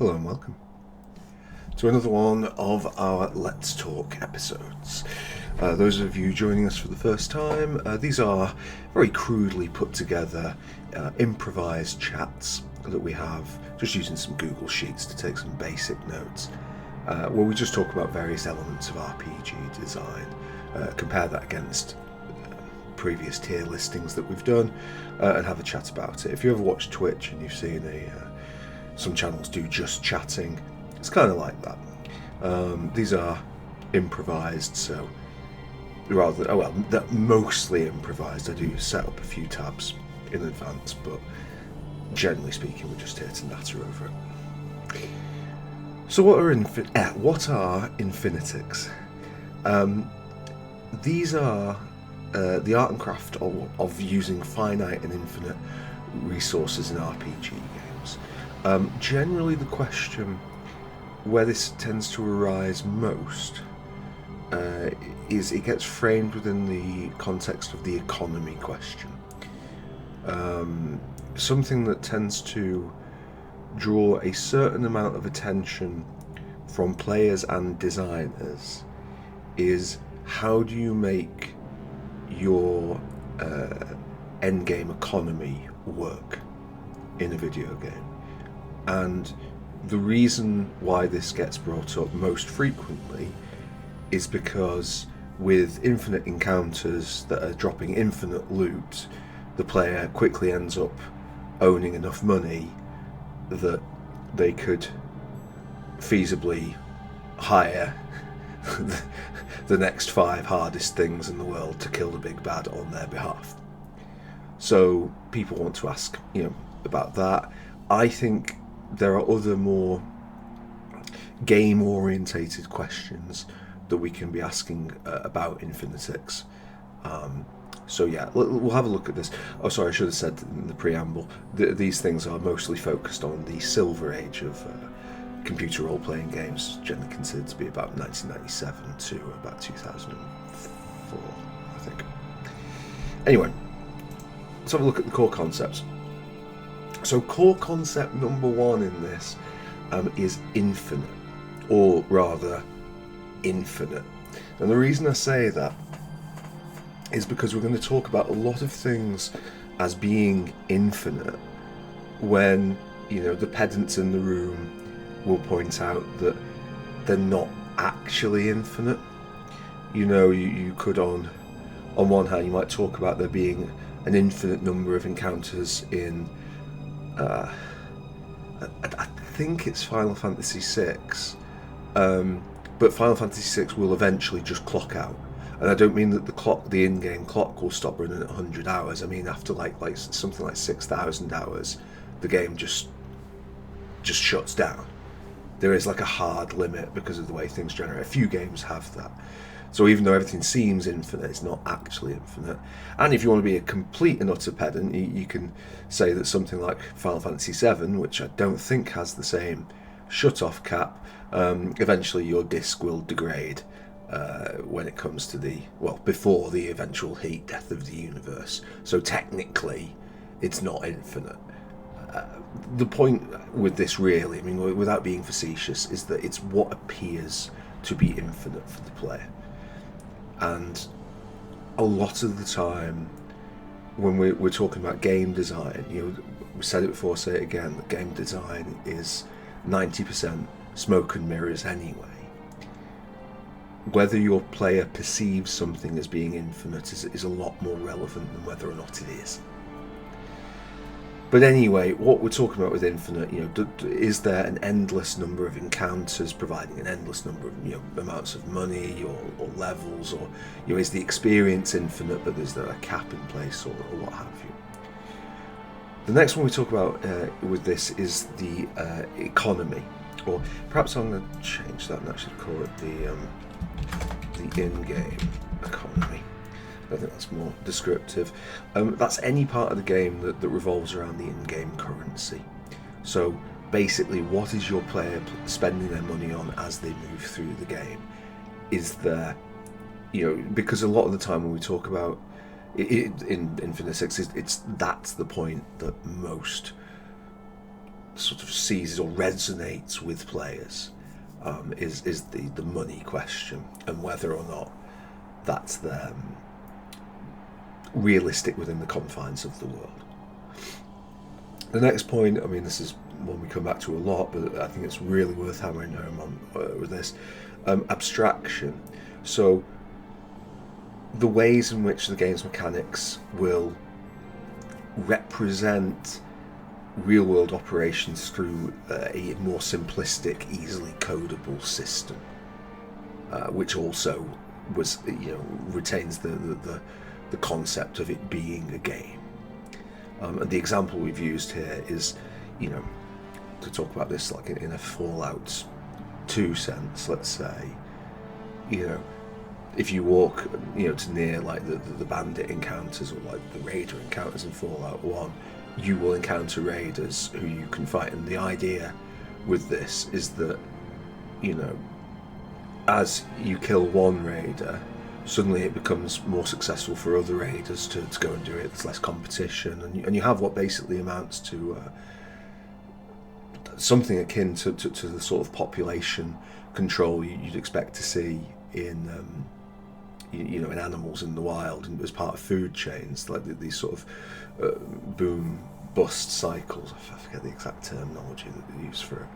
Hello and welcome to another one of our Let's Talk episodes. Those of you joining us for the first time, these are very crudely put together, improvised chats that we have just using some Google Sheets to take some basic notes, where we just talk about various elements of RPG design, compare that against previous tier listings that we've done, and have a chat about it. If you ever watch Twitch and you've seen some channels do just chatting, it's kind of like that. These are improvised, so they're mostly improvised. I do set up a few tabs in advance, but generally speaking, we're just here to natter over it. So what are Infinitics? These are the art and craft of using finite and infinite resources in RPG games. Generally, the question where this tends to arise most is it gets framed within the context of the economy question. Something that tends to draw a certain amount of attention from players and designers is how do you make your endgame economy work in a video game. And the reason why this gets brought up most frequently is because with infinite encounters that are dropping infinite loot, the player quickly ends up owning enough money that they could feasibly hire the next 5 hardest things in the world to kill the big bad on their behalf. So people want to ask, about that. I think there are other more game-orientated questions that we can be asking about Infinitics. So yeah, we'll have a look at this. Oh, sorry, I should have said in the preamble, these things are mostly focused on the silver age of computer role-playing games, generally considered to be about 1997 to about 2004, I think. Anyway, let's have a look at the core concepts. So core concept number 1 in this is infinite, or rather infinite. And the reason I say that is because we're going to talk about a lot of things as being infinite when, the pedants in the room will point out that they're not actually infinite. You could on one hand, you might talk about there being an infinite number of encounters in I think it's Final Fantasy VI, but Final Fantasy VI will eventually just clock out. And I don't mean that the in-game clock will stop running at 100 hours. I mean after like something like 6,000 hours, the game just shuts down. There is like a hard limit because of the way things generate. A few games have that. So even though everything seems infinite, it's not actually infinite. And if you want to be a complete and utter pedant, you can say that something like Final Fantasy VII, which I don't think has the same shut-off cap, eventually your disc will degrade when it comes to before the eventual heat death of the universe. So technically, it's not infinite. The point with this really, without being facetious, is that it's what appears to be infinite for the player. And a lot of the time when we're talking about game design, we said it before, say it again, that game design is 90% smoke and mirrors anyway. Whether your player perceives something as being infinite is a lot more relevant than whether or not it is. But anyway, what we're talking about with infinite, is there an endless number of encounters providing an endless number of amounts of money or levels, or is the experience infinite, but is there a cap in place or what have you? The next one we talk about with this is the economy, or perhaps I'm going to change that and actually call it the in-game economy. I think that's more descriptive. That's any part of the game that revolves around the in-game currency. So basically, what is your player spending their money on as they move through the game? Is there, because a lot of the time when we talk about it in Infinitics, that's the point that most sort of seizes or resonates with players is the money question, and whether or not that's realistic within the confines of the world. The next point, I mean, this is one we come back to a lot, but I think it's really worth hammering home on with this, abstraction. So the ways in which the game's mechanics will represent real-world operations through a more simplistic, easily codable system, which also retains the concept of it being a game. And the example we've used here is, to talk about this like in a Fallout 2 sense, let's say, if you walk, to near like the bandit encounters or like the raider encounters in Fallout 1, you will encounter raiders who you can fight. And the idea with this is that, as you kill one raider, suddenly it becomes more successful for other raiders to go and do it. There's less competition, and you have what basically amounts to something akin to the sort of population control you'd expect to see in in animals in the wild, and as part of food chains, like these sort of boom bust cycles. I forget the exact terminology that they use for it.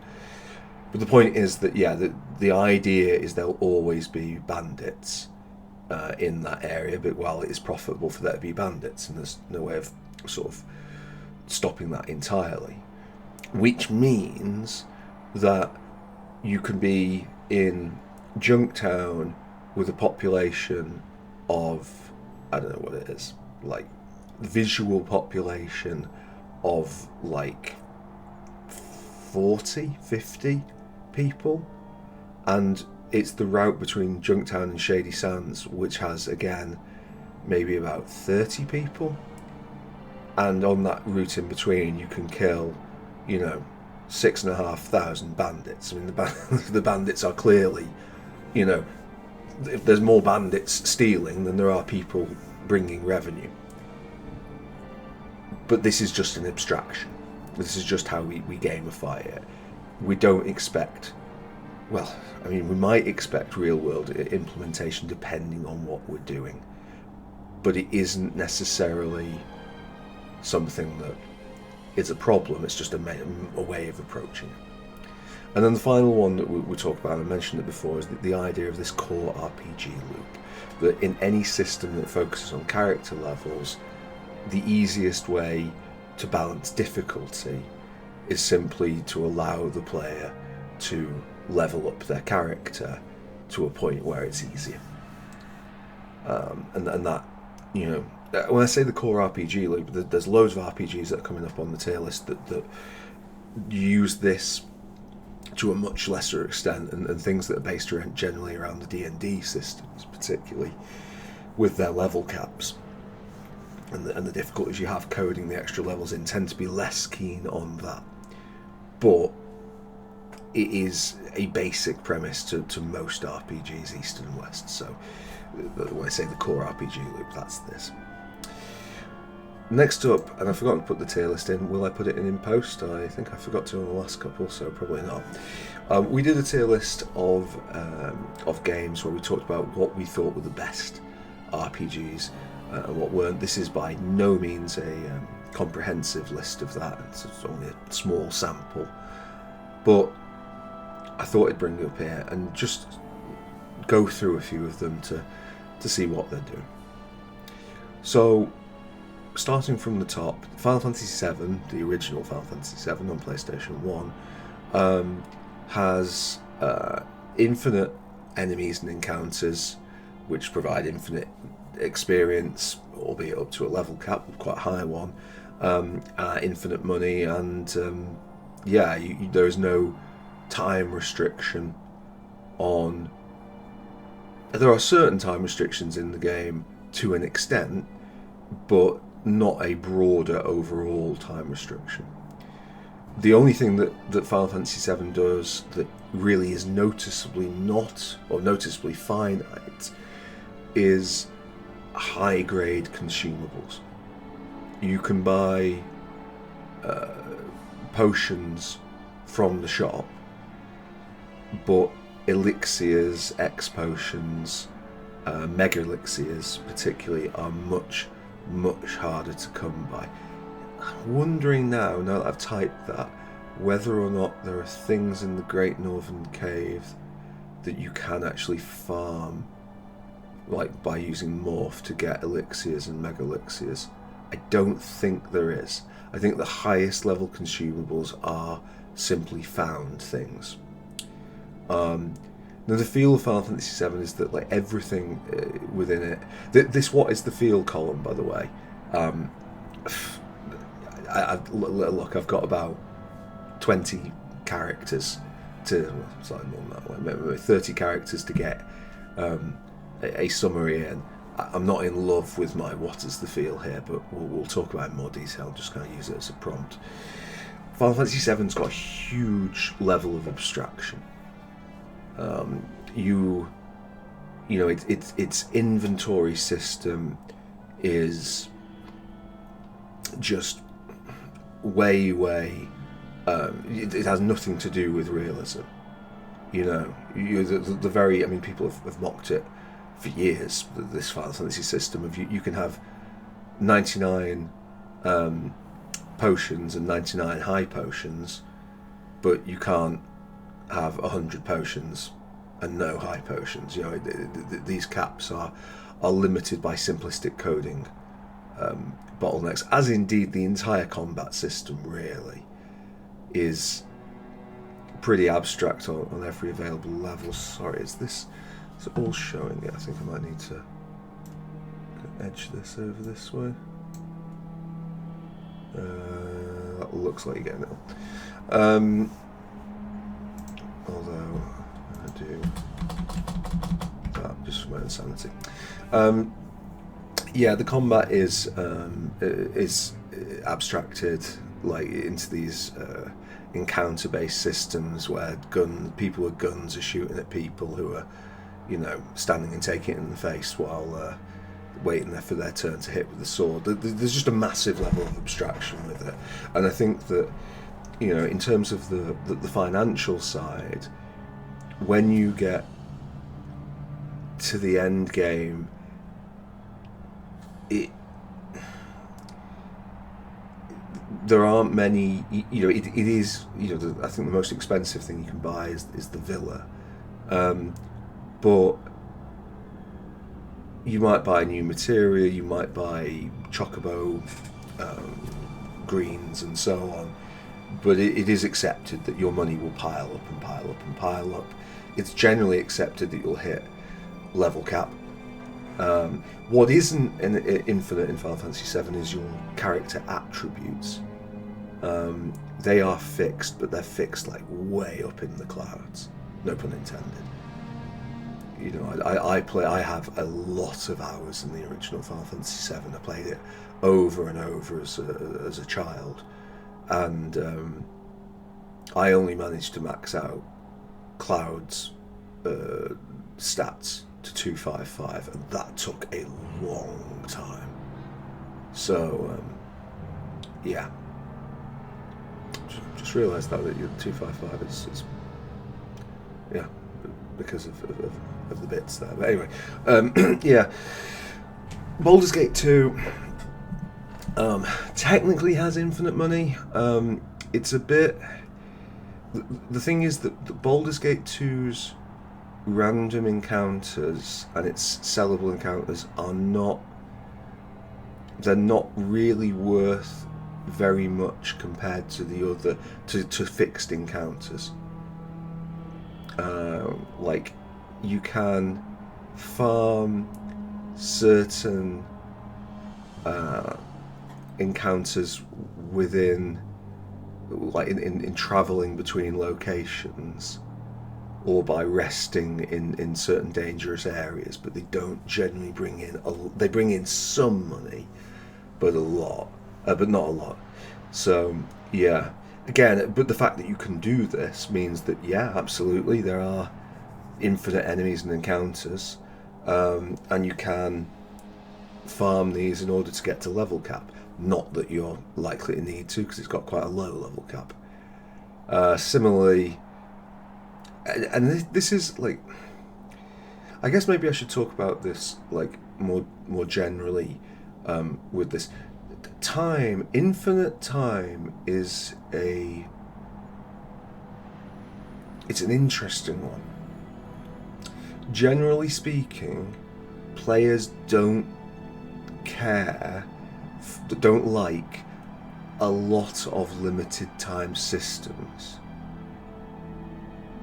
But the point is that the idea is there'll always be bandits in that area, but while it is profitable for there to be bandits, and there's no way of sort of stopping that entirely, which means that you can be in Junktown with a population of, I don't know what it is, like visual population of like 40, 50 people, and it's the route between Junktown and Shady Sands, which has, again, maybe about 30 people. And on that route in between, you can kill, 6,500 bandits. I mean, the bandits are clearly, if there's more bandits stealing than there are people bringing revenue. But this is just an abstraction. This is just how we gamify it. We don't expect... Well, I mean, we might expect real-world implementation depending on what we're doing, but it isn't necessarily something that is a problem. It's just a way of approaching it. And then the final one that we talk about, I mentioned it before, is the idea of this core RPG loop, that in any system that focuses on character levels, the easiest way to balance difficulty is simply to allow the player to level up their character to a point where it's easier. And that, when I say the core RPG loop, there's loads of RPGs that are coming up on the tier list that use this to a much lesser extent, and things that are based generally around the D&D systems, particularly with their level caps and the difficulties you have coding the extra levels in, tend to be less keen on that. But it is a basic premise to most RPGs, East and West. So when I say the core RPG loop, that's this. Next up, and I've forgotten to put the tier list in. Will I put it in post? I think I forgot to on the last couple, so probably not. We did a tier list of games where we talked about what we thought were the best RPGs and what weren't. This is by no means a comprehensive list of that. It's only a small sample. But I thought I'd bring it up here and just go through a few of them to see what they're doing. So, starting from the top, Final Fantasy VII, the original Final Fantasy VII on PlayStation 1, has infinite enemies and encounters, which provide infinite experience, albeit up to a level cap, quite a high one, infinite money, and there is no time restriction on... There are certain time restrictions in the game to an extent, but not a broader overall time restriction. The only thing that Final Fantasy VII does that really is noticeably finite is high-grade consumables. You can buy potions from the shop, but elixirs, X potions, mega elixirs particularly, are much harder to come by. I'm wondering now that I've typed that, whether or not there are things in the Great Northern Cave that you can actually farm, like by using morph to get elixirs and mega elixirs. I don't think there is. I think the highest level consumables are simply found things. Now the feel of Final Fantasy VII is that like everything within it. This what is the feel column, by the way. Look, I've got about 20 characters to, slightly more than that, maybe 30 characters to get a summary in. I'm not in love with my what is the feel here, but we'll talk about it in more detail. Just kind of use it as a prompt. Final Fantasy VII's got a huge level of abstraction. You know, its inventory system is just way. It has nothing to do with realism. You know, the very. I mean, people have mocked it for years. This Final Fantasy system of you can have 99 potions and 99 high potions, but you can't have 100 potions and no high potions. You know, these caps are limited by simplistic coding bottlenecks, as indeed the entire combat system really is pretty abstract on every available level. Sorry, is it all showing it? I think I might need to edge this over this way. That looks like you're getting it all. Although I'm going to do that just for my own sanity. Yeah, the combat is abstracted like into these encounter-based systems where people with guns are shooting at people who are, you know, standing and taking it in the face while waiting there for their turn to hit with the sword. There's just a massive level of abstraction with it, and I think that, you know, in terms of the financial side, when you get to the end game, there aren't many. You know, it is. You know, I think the most expensive thing you can buy is the villa, but you might buy new material, you might buy chocobo greens and so on, but it is accepted that your money will pile up and pile up and pile up. It's generally accepted that you'll hit level cap. What isn't infinite in Final Fantasy VII is your character attributes. They are fixed, but they're fixed like way up in the clouds. No pun intended. You know, I have a lot of hours in the original Final Fantasy VII. I played it over and over as a child, and I only managed to max out Cloud's stats to 255, and that took a long time. So yeah, just realised that your 255 is yeah, because of the bits there. But anyway, yeah, Baldur's Gate 2 technically has infinite money. It's a bit. The thing is that Baldur's Gate 2's random encounters and its sellable encounters are not. They're not really worth very much compared to the other to fixed encounters. Like, you can farm certain encounters within, like in traveling between locations, or by resting in certain dangerous areas, but they don't generally bring in they bring in some money, but not a lot. So yeah, again, but the fact that you can do this means that, yeah, absolutely, there are infinite enemies and encounters, and you can farm these in order to get to level cap. Not that you're likely to need to, because it's got quite a low level cap. Similarly, and this is like, I guess maybe I should talk about this like more generally with this time. Infinite time is it's an interesting one. Generally speaking, players don't like a lot of limited time systems,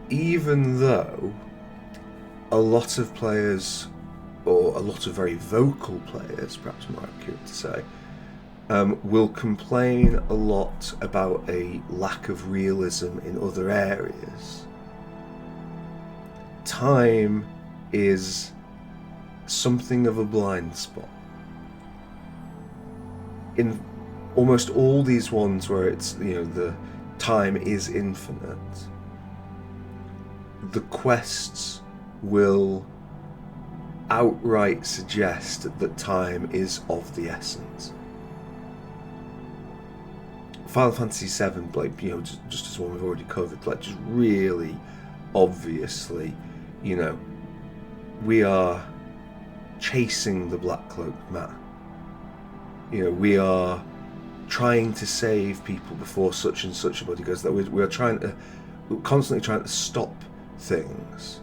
even though a lot of players, or a lot of very vocal players, perhaps more accurate to say, will complain a lot about a lack of realism in other areas. Time is something of a blind spot. In almost all these ones where it's, the time is infinite, the quests will outright suggest that time is of the essence. Final Fantasy VII, like, just as one we've already covered, like, just really obviously, we are chasing the Black Cloaked Man. We are trying to save people before such and such a body goes. That we're constantly trying to stop things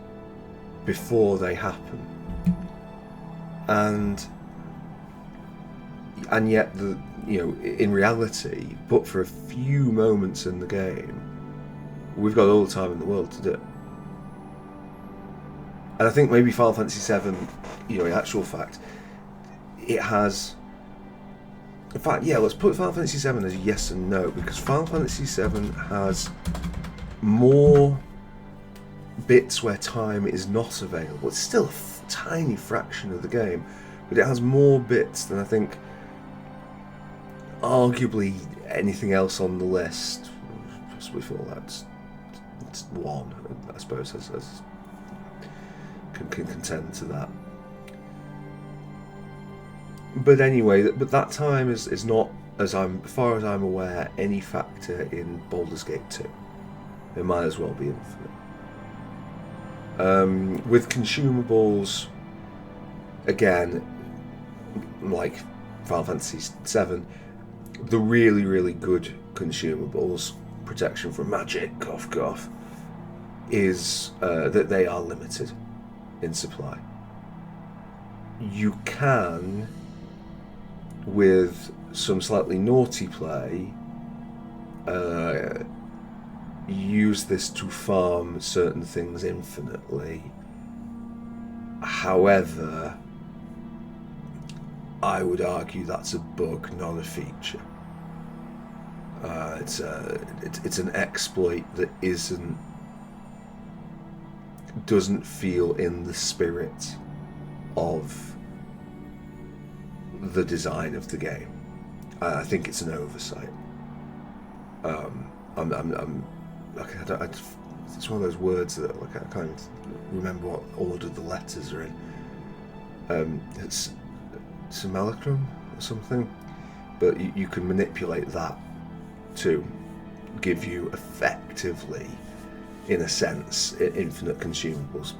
before they happen, and yet in reality, but for a few moments in the game, we've got all the time in the world to do it. And I think maybe Final Fantasy VII, in actual fact, it has. In fact, yeah, let's put Final Fantasy VII as yes and no, because Final Fantasy VII has more bits where time is not available. It's still a tiny fraction of the game, but it has more bits than I think arguably anything else on the list. Possibly Fallout. It's one, I suppose, as can contend to that. But anyway, but that time is not, as far as I'm aware, any factor in Baldur's Gate 2. It might as well be infinite. With consumables, again, like Final Fantasy VII, the really, really good consumables, protection from magic, cough, is that they are limited in supply. You can, with some slightly naughty play, use this to farm certain things infinitely. However, I would argue that's a bug, not a feature. It's an exploit that doesn't feel in the spirit of the design of the game. I think it's an oversight. It's one of those words that I can't remember what order the letters are in. It's simulacrum or something, but you can manipulate that to give you effectively, in a sense, infinite consumables.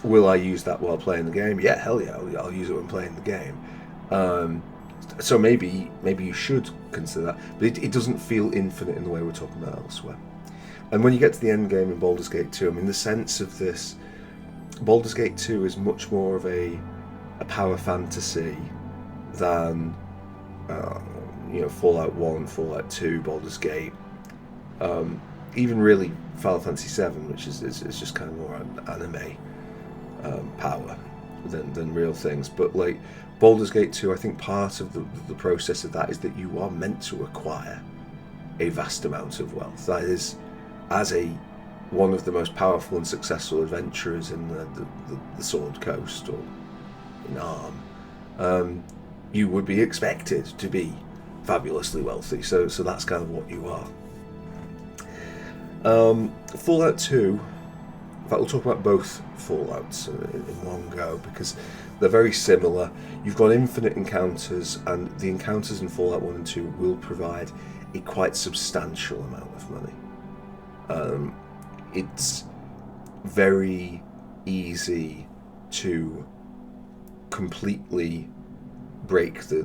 Will I use that while playing the game? Yeah, hell yeah, I'll use it when playing the game. So maybe you should consider that, but it doesn't feel infinite in the way we're talking about elsewhere. And when you get to the end game in Baldur's Gate 2, I mean, the sense of this, Baldur's Gate 2 is much more of a power fantasy than Fallout 1, Fallout 2, Baldur's Gate, even really Final Fantasy 7, which is just kind of more anime power than real things. But like Baldur's Gate 2, I think part of the process of that is that you are meant to acquire a vast amount of wealth. That is, as one of the most powerful and successful adventurers in the Sword Coast or in Arm, you would be expected to be fabulously wealthy. So that's kind of what you are. Fallout 2. In fact, we'll talk about both Fallouts in one go because they're very similar. You've got infinite encounters, and the encounters in Fallout 1 and 2 will provide a quite substantial amount of money. It's very easy to completely break the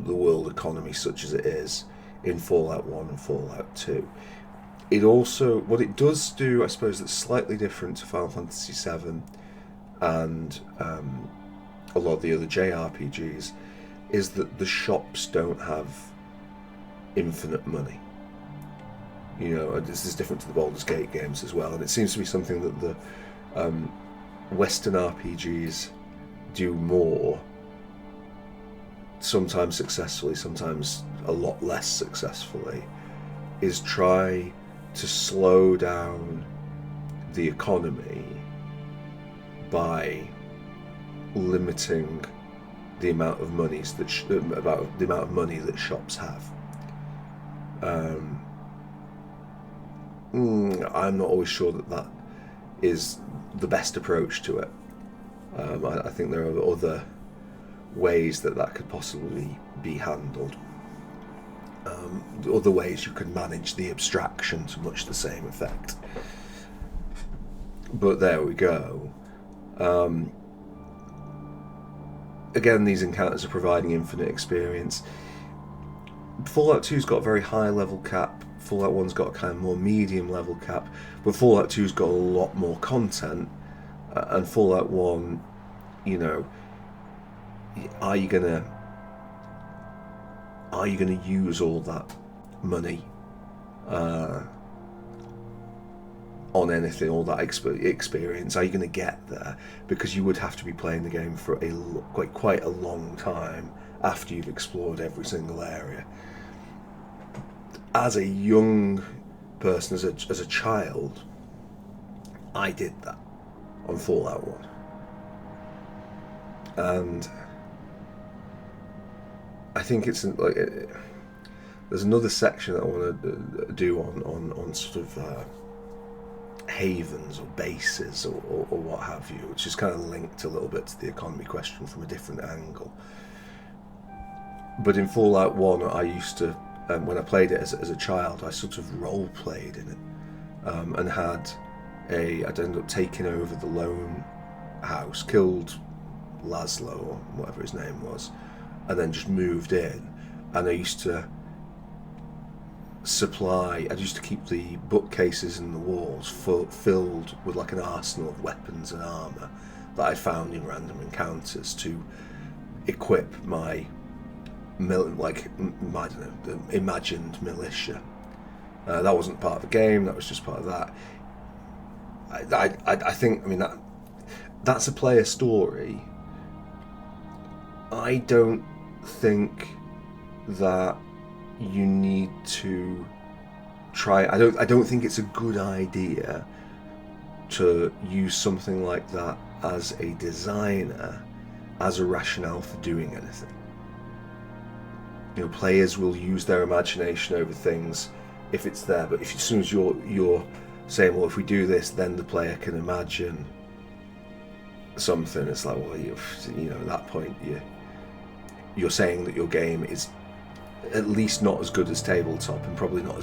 world economy such as it is in Fallout 1 and Fallout 2. It also, what it does do, I suppose, that's slightly different to Final Fantasy VII and a lot of the other JRPGs, is that the shops don't have infinite money. You know, this is different to the Baldur's Gate games as well, and it seems to be something that the Western RPGs do more, sometimes successfully, sometimes a lot less successfully, is try to slow down the economy by limiting the amount of monies that about the amount of money that shops have. I'm not always sure that is the best approach to it. I think there are other ways that could possibly be handled. Other ways you can manage the abstraction to much the same effect. But there we go. Again, these encounters are providing infinite experience. Fallout 2's got a very high level cap. Fallout 1's got a kind of more medium level cap. But Fallout 2's got a lot more content. And Fallout 1, you know, are you gonna use all that money on anything, all that experience? Are you going to get there? Because you would have to be playing the game for quite a long time after you've explored every single area. As a young person, as a child, I did that on Fallout 1. And I think it's like there's another section that I want to do on sort of havens or bases or what have you, which is kind of linked a little bit to the economy question from a different angle. But in Fallout 1, I used to, when I played it as a child, I sort of role played in it, and I'd ended up taking over the lone house, killed Laszlo or whatever his name was, and then just moved in. And I used to keep the bookcases in the walls filled with like an arsenal of weapons and armour that I found in random encounters to equip my imagined militia. That wasn't part of the game, that was just part of that. I think, I mean, that's a player story. I don't think that you need to try. I don't think it's a good idea to use something like that as a designer as a rationale for doing anything. You know, players will use their imagination over things if it's there, but as soon as you're saying, well, if we do this, then the player can imagine something, it's like, well, you know, at that point you're saying that your game is at least not as good as tabletop and probably not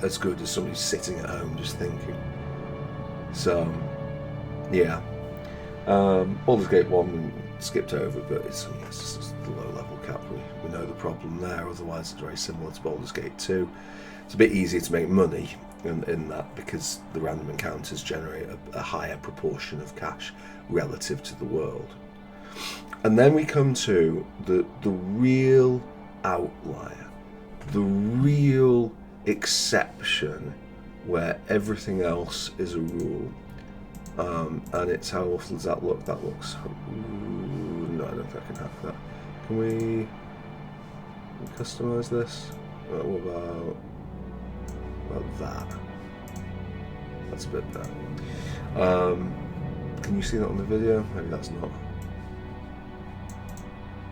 as good as somebody sitting at home just thinking. So yeah, Baldur's Gate 1 we skipped over, but it's just the low level cap. We know the problem there. Otherwise it's very similar to Baldur's Gate 2. It's a bit easier to make money in that because the random encounters generate a higher proportion of cash relative to the world. And then we come to the real outlier, the real exception where everything else is a rule. And it's, how awful does that look? That looks... no, I don't think I can have that. Can we customize this? What about that? That's a bit better. Can you see that on the video? Maybe that's not.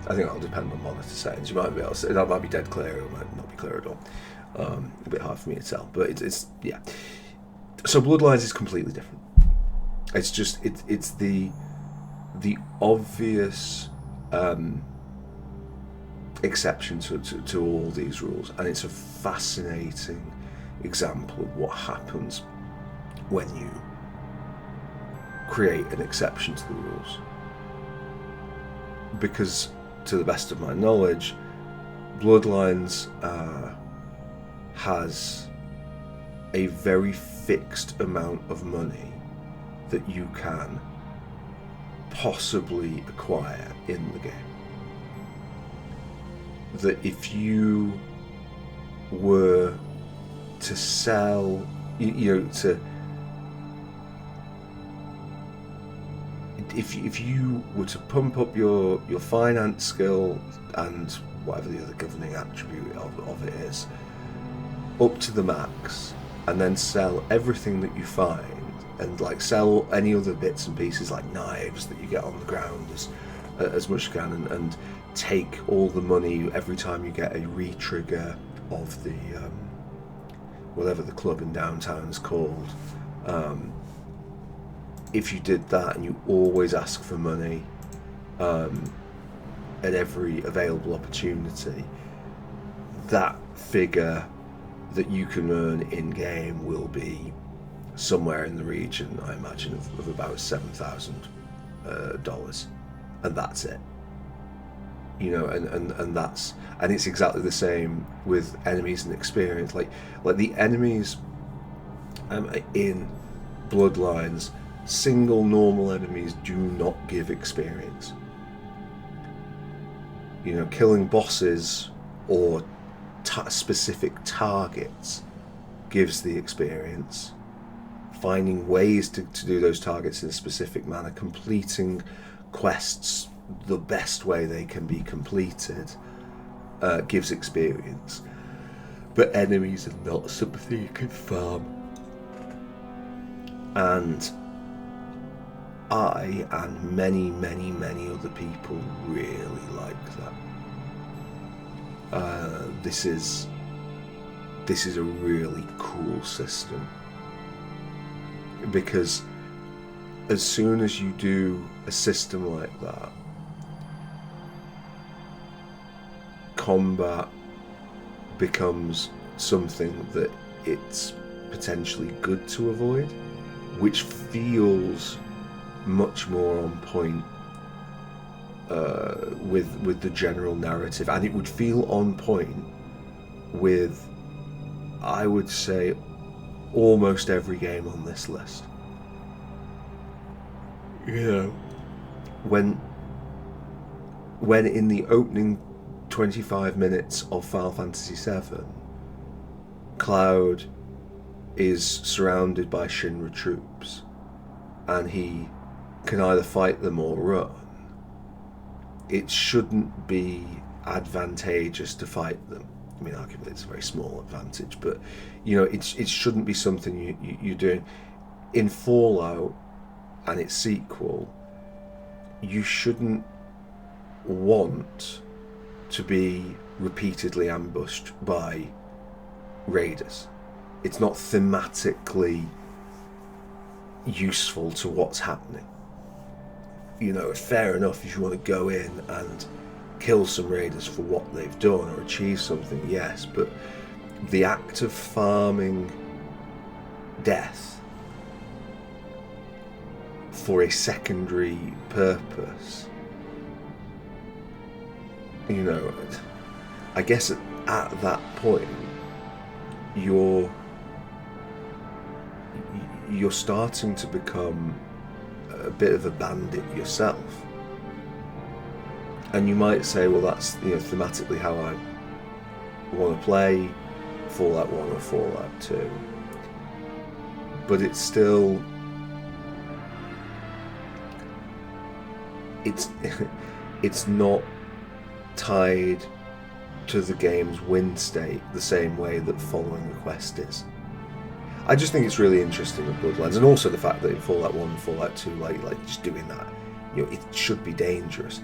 I think that'll depend on monitor settings. You might be able to, that might be dead clear, or it might not be clear at all. A bit hard for me to tell, but it's yeah. So Bloodlines is completely different. It's just it's the obvious exception to all these rules, and it's a fascinating example of what happens when you create an exception to the rules. Because, to the best of my knowledge, Bloodlines has a very fixed amount of money that you can possibly acquire in the game. That if you were to sell, if you were to pump up your finance skill and whatever the other governing attribute of it is up to the max, and then sell everything that you find, and like sell any other bits and pieces like knives that you get on the ground as much as you can, and take all the money every time you get a re-trigger of the whatever the club in downtown is called. If you did that and you always ask for money at every available opportunity, that figure that you can earn in game will be somewhere in the region, I imagine, of about $7,000, and that's it. And it's exactly the same with enemies and experience. Like the enemies in Bloodlines, single normal enemies do not give experience. Killing bosses or specific targets gives the experience. Finding ways to do those targets in a specific manner, completing quests the best way they can be completed, gives experience. But enemies are not something you can farm. And I and many, many, many other people really like that. This is a really cool system, because as soon as you do a system like that, combat becomes something that it's potentially good to avoid, which feels much more on point with the general narrative, and it would feel on point with, I would say, almost every game on this list. When in the opening 25 minutes of Final Fantasy VII, Cloud is surrounded by Shinra troops, and he can either fight them or run, it shouldn't be advantageous to fight them. I mean, arguably it's a very small advantage, but it shouldn't be something you're doing. In Fallout and its sequel, you shouldn't want to be repeatedly ambushed by raiders. It's not thematically useful to what's happening. Fair enough if you want to go in and kill some raiders for what they've done or achieve something, yes, but the act of farming death for a secondary purpose, I guess at that point you're starting to become a bit of a bandit yourself. And you might say, well, that's thematically how I want to play Fallout 1 or Fallout 2. But it's still... It's not tied to the game's win state the same way that following the quest is. I just think it's really interesting with Bloodlines, and also the fact that in Fallout 1 and Fallout 2, like just doing that, it should be dangerous.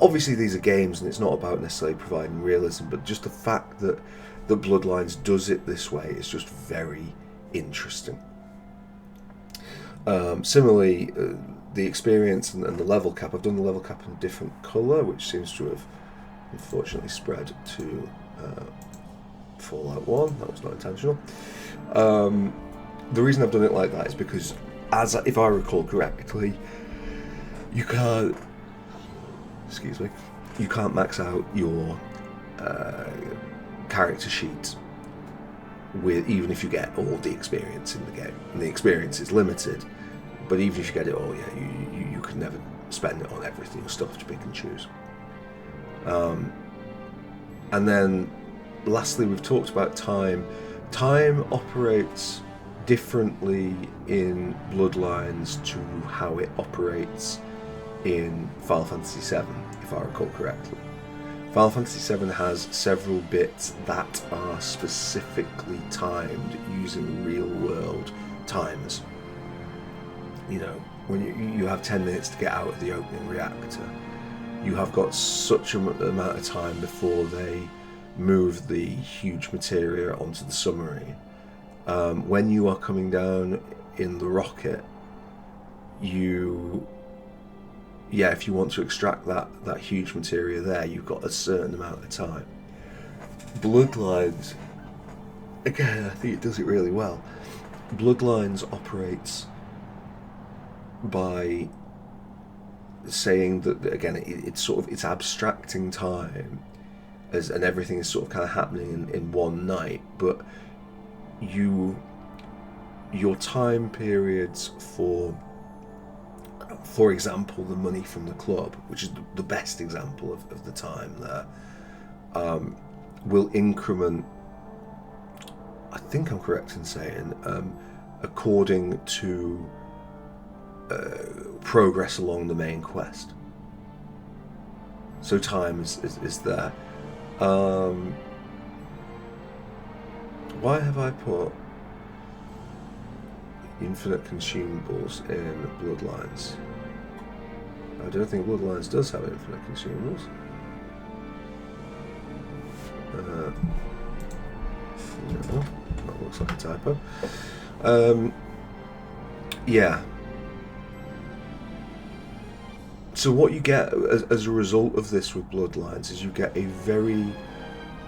Obviously these are games and it's not about necessarily providing realism, but just the fact that the Bloodlines does it this way is just very interesting. Similarly, the experience and the level cap, I've done the level cap in a different colour, which seems to have unfortunately spread to Fallout 1. That was not intentional. The reason I've done it like that is because, if I recall correctly, you can't max out your character sheet even if you get all the experience in the game. And the experience is limited, but even if you get it all, you can never spend it on everything. You'll still have to pick and choose. And then lastly, we've talked about time. Time operates differently in Bloodlines to how it operates in Final Fantasy VII, if I recall correctly. Final Fantasy VII has several bits that are specifically timed using real-world timers. You know, when you have 10 minutes to get out of the opening reactor, you have got such an amount of time before they move the huge materia onto the submarine. When you are coming down in the rocket, if you want to extract that huge materia there, you've got a certain amount of time. Bloodlines, again, I think it does it really well. Bloodlines operates by saying that, again, it's abstracting time, and everything is sort of kind of happening in one night, but your time periods for example, the money from the club, which is the best example of the time there, will increment, I think I'm correct in saying, according to progress along the main quest. So time is there. Why have I put infinite consumables in Bloodlines? I don't think Bloodlines does have infinite consumables. No, that looks like a typo. Yeah. So what you get as a result of this with Bloodlines is you get a very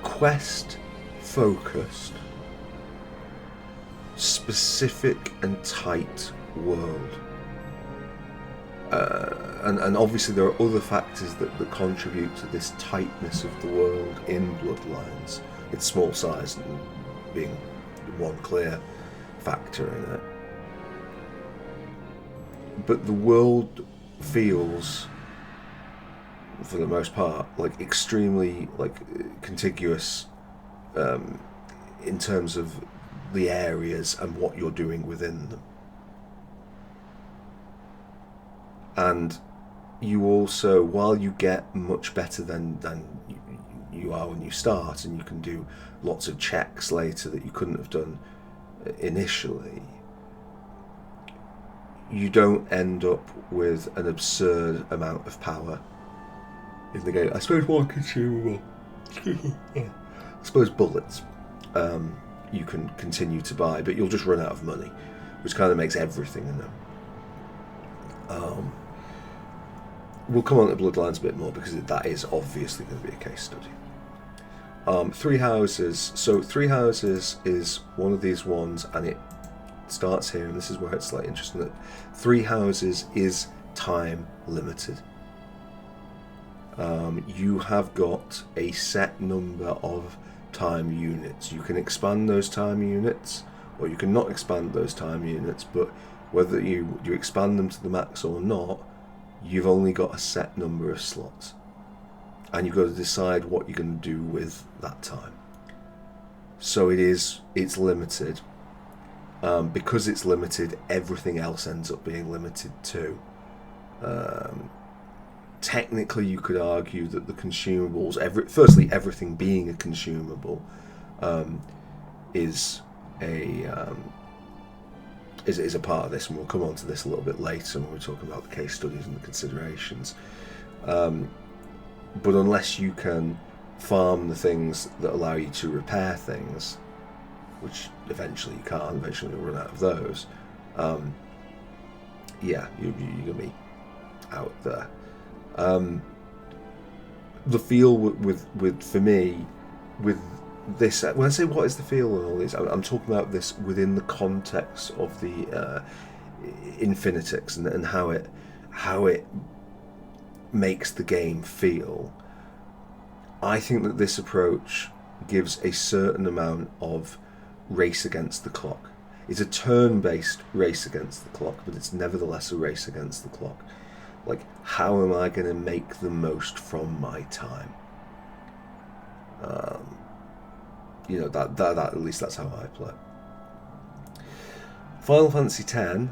quest-focused, specific and tight world. And obviously there are other factors that contribute to this tightness of the world in Bloodlines. Its small size being one clear factor in it. But the world feels, for the most part, like extremely contiguous in terms of the areas and what you're doing within them. And you also, while you get much better than you are when you start, and you can do lots of checks later that you couldn't have done initially, you don't end up with an absurd amount of power in the game. I suppose one consumable. I suppose bullets you can continue to buy, but you'll just run out of money, which kind of makes everything in them. We'll come on to Bloodlines a bit more because that is obviously going to be a case study. Three Houses. So Three Houses is one of these ones, and it starts here, and this is where it's like interesting that Three Houses is time limited. You have got a set number of time units. You can expand those time units, or you can not expand those time units, but whether you expand them to the max or not, you've only got a set number of slots, and you've got to decide what you're going to do with that time. So it's limited. Because it's limited, everything else ends up being limited too. Technically, you could argue that the consumables, firstly, everything being a consumable, is a part of this, and we'll come on to this a little bit later when we're talking about the case studies and the considerations. But unless you can farm the things that allow you to repair things, which eventually you can't, eventually you'll run out of those, you're going to be out there. the feel with for me with this, when I say what is the feel and all this, I'm talking about this within the context of the Infinitics and how it makes the game feel. I think that this approach gives a certain amount of race against the clock. It's a turn-based race against the clock, but it's nevertheless a race against the clock. Like, how am I going to make the most from my time? That at least that's how I play. Final Fantasy X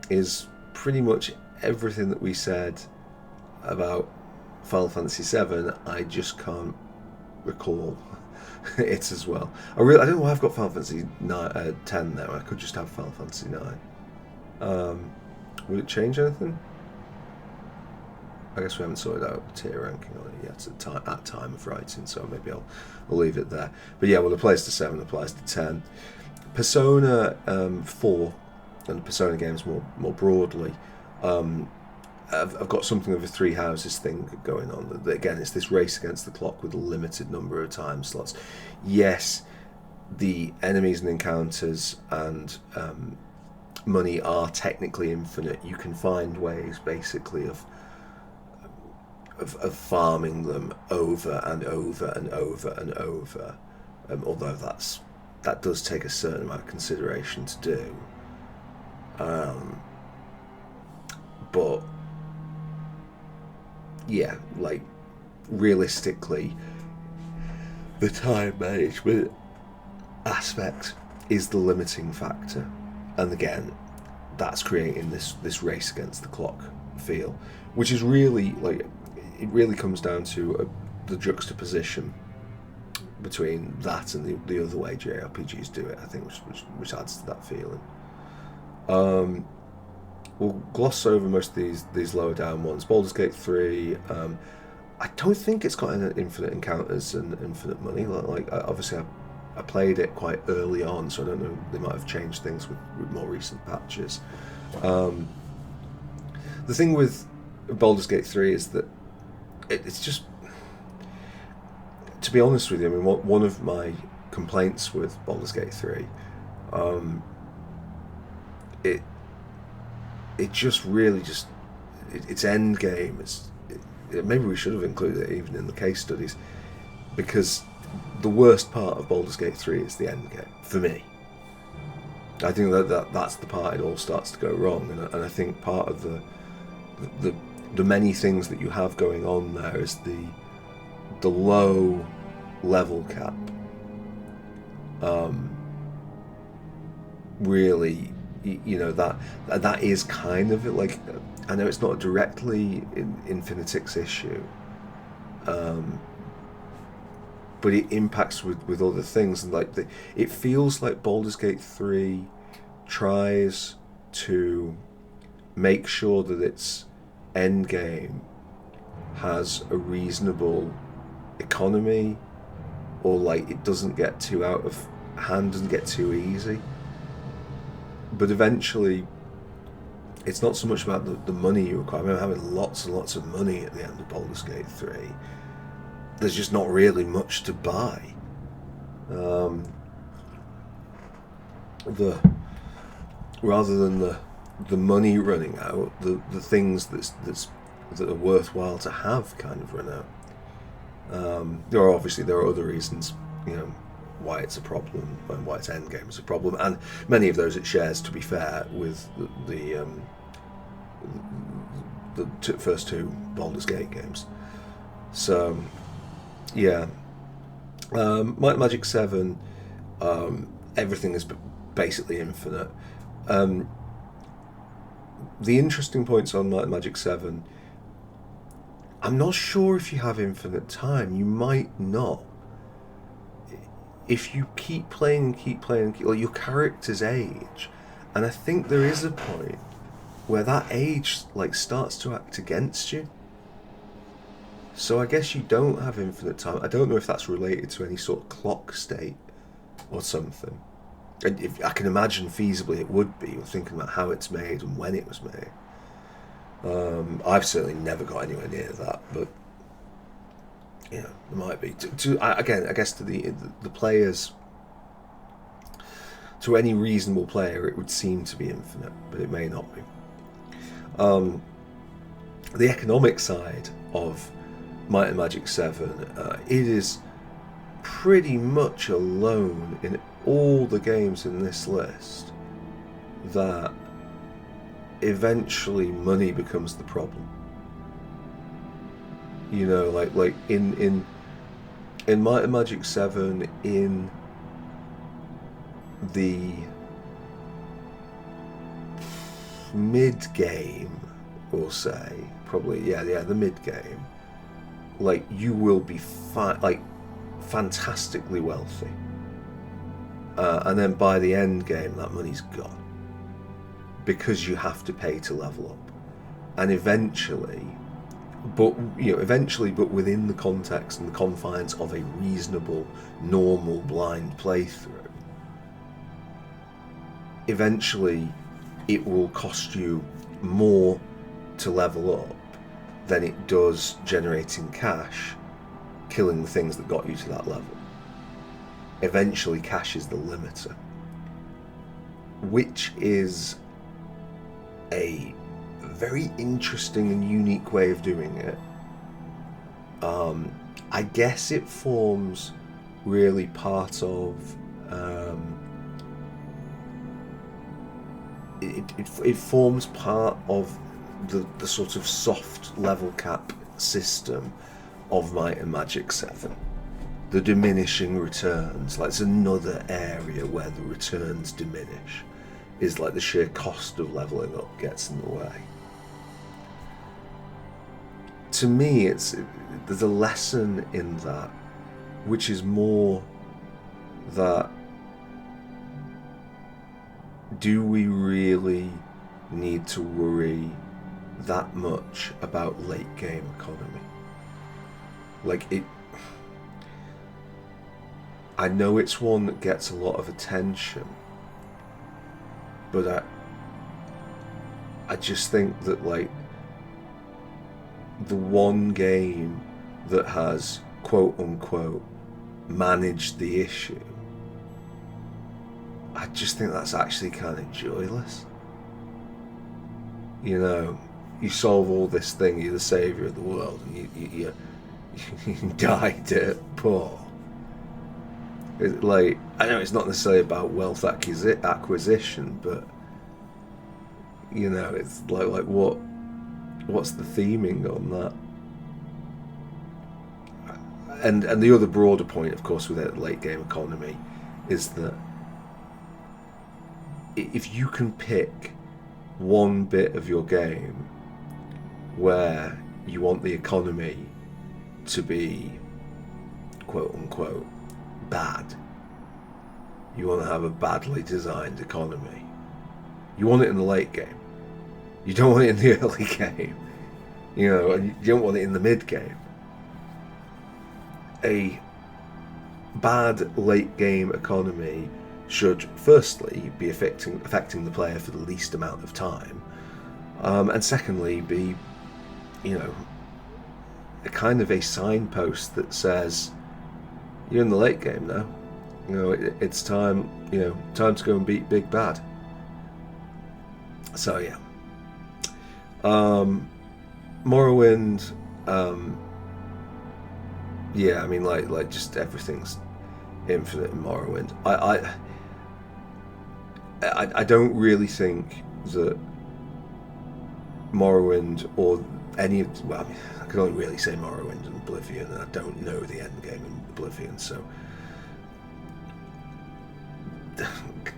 is pretty much everything that we said about Final Fantasy VII. I just can't recall it as well. I don't know why I've got Final Fantasy 10 now. I could just have Final Fantasy 9. Would it change anything? I guess we haven't sorted out tier ranking on it yet at time of writing, so maybe I'll leave it there. But yeah, well, applies to 7, applies to 10. Persona 4 and Persona games more broadly, I've got something of a three houses thing going on. Again, it's this race against the clock with a limited number of time slots. Yes, the enemies and encounters and money are technically infinite. You can find ways, basically, of farming them over and over and over and over. Although that does take a certain amount of consideration to do. But yeah, like, realistically, the time management aspect is the limiting factor, and again, that's creating this race against the clock feel, which is really, like, it really comes down to the juxtaposition between that and the other way JRPGs do it, I think, which adds to that feeling. We'll gloss over most of these lower down ones. Baldur's Gate 3, I don't think it's got any infinite encounters and infinite money. Like obviously I played it quite early on, so I don't know, they might have changed things with more recent patches. The thing with Baldur's Gate 3 is that it's just, to be honest with you, I mean, one of my complaints with Baldur's Gate 3, it just really its end game maybe we should have included it even in the case studies, because the worst part of Baldur's Gate 3 is the end game for me. I think that's the part it all starts to go wrong, and I think part of the many things that you have going on there is the low level cap. Really, you know, that is kind of like, I know it's not directly Infinitics issue, but it impacts with other things, and like it feels like Baldur's Gate 3 tries to make sure that its end game has a reasonable economy, or like it doesn't get too out of hand, doesn't get too easy. But eventually, it's not so much about the money you require. I remember having lots and lots of money at the end of Baldur's Gate 3. There's just not really much to buy. Rather than the money running out, the things that are worthwhile to have kind of run out. There are other reasons, you know, why it's a problem and why its endgame is a problem, and many of those it shares, to be fair, with the first two Baldur's Gate games. So yeah, Might and Magic 7, everything is basically infinite. The interesting points on Might and Magic 7, I'm not sure if you have infinite time. You might not. If you keep playing, like, your character's age, and I think there is a point where that age like starts to act against you. So I guess you don't have infinite time. I don't know if that's related to any sort of clock state or something. I can imagine feasibly it would be, thinking about how it's made and when it was made. I've certainly never got anywhere near that, but you know, there might be. Again, I guess to the players, to any reasonable player, it would seem to be infinite, but it may not be. The economic side of Might and Magic 7, it is pretty much alone in all the games in this list that eventually money becomes the problem. You know, like in Might and Magic 7, in the mid game, we'll say, probably, the mid game, like, you will be fantastically wealthy, and then by the end game that money's gone because you have to pay to level up, and eventually, but within the context and the confines of a reasonable, normal blind playthrough, eventually it will cost you more to level up than it does generating cash, killing the things that got you to that level. Eventually cash is the limiter, which is a very interesting and unique way of doing it. I guess it forms really part of it forms part of the sort of soft level cap system of Might and Magic 7. The diminishing returns, like, it's another area where the returns diminish, is like the sheer cost of leveling up gets in the way. To me, there's a lesson in that, which is more that, do we really need to worry that much about late game economy? Like, I know it's one that gets a lot of attention, but I just think that, like, the one game that has quote unquote managed the issue, I just think that's actually kind of joyless. You know, you solve all this thing, you're the saviour of the world, and you die dirt poor. Like, I know it's not necessarily about wealth acquisition, but, you know, it's like what's the theming on that? And the other broader point, of course, with the late game economy, is that if you can pick one bit of your game where you want the economy to be quote unquote bad, you want to have a badly designed economy, you want it in the late game, you don't want it in the early game, you know, and you don't want it in the mid game. A bad late game economy should firstly be affecting the player for the least amount of time, and secondly be, you know, a kind of a signpost that says, you're in the late game now, you know, it's time, you know, time to go and beat Big Bad. So yeah, Morrowind, yeah, I mean, like just everything's infinite in Morrowind. I don't really think that Morrowind or any of, well, I mean, I can only really say Morrowind and Oblivion, and I don't know the end game in Oblivion, so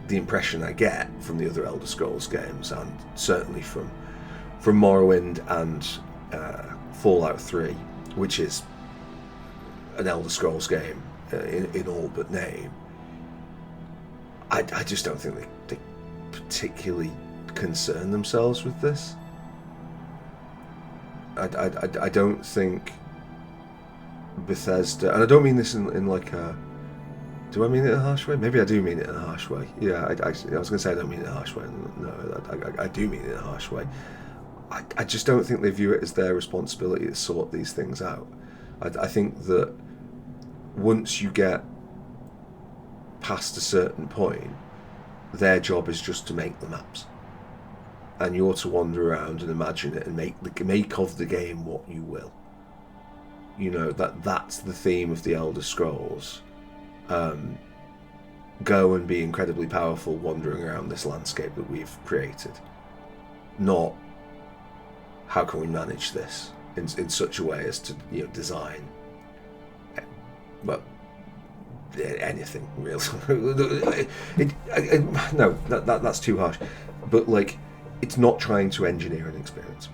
the impression I get from the other Elder Scrolls games, and certainly from Morrowind and Fallout 3, which is an Elder Scrolls game in all but name, I just don't think they particularly concern themselves with this. I don't think Bethesda, and I don't mean this in like a, do I mean it in a harsh way? Maybe I do mean it in a harsh way. Yeah, I was going to say I don't mean it in a harsh way. No, I do mean it in a harsh way. I just don't think they view it as their responsibility to sort these things out. I think that once you get past a certain point, their job is just to make the maps, and you're to wander around and imagine it and make of the game what you will. You know, that's the theme of the Elder Scrolls. Go and be incredibly powerful wandering around this landscape that we've created. Not how can we manage this in such a way as to, you know, design, well, anything really. No, that's too harsh. But like, it's not trying to engineer an experience.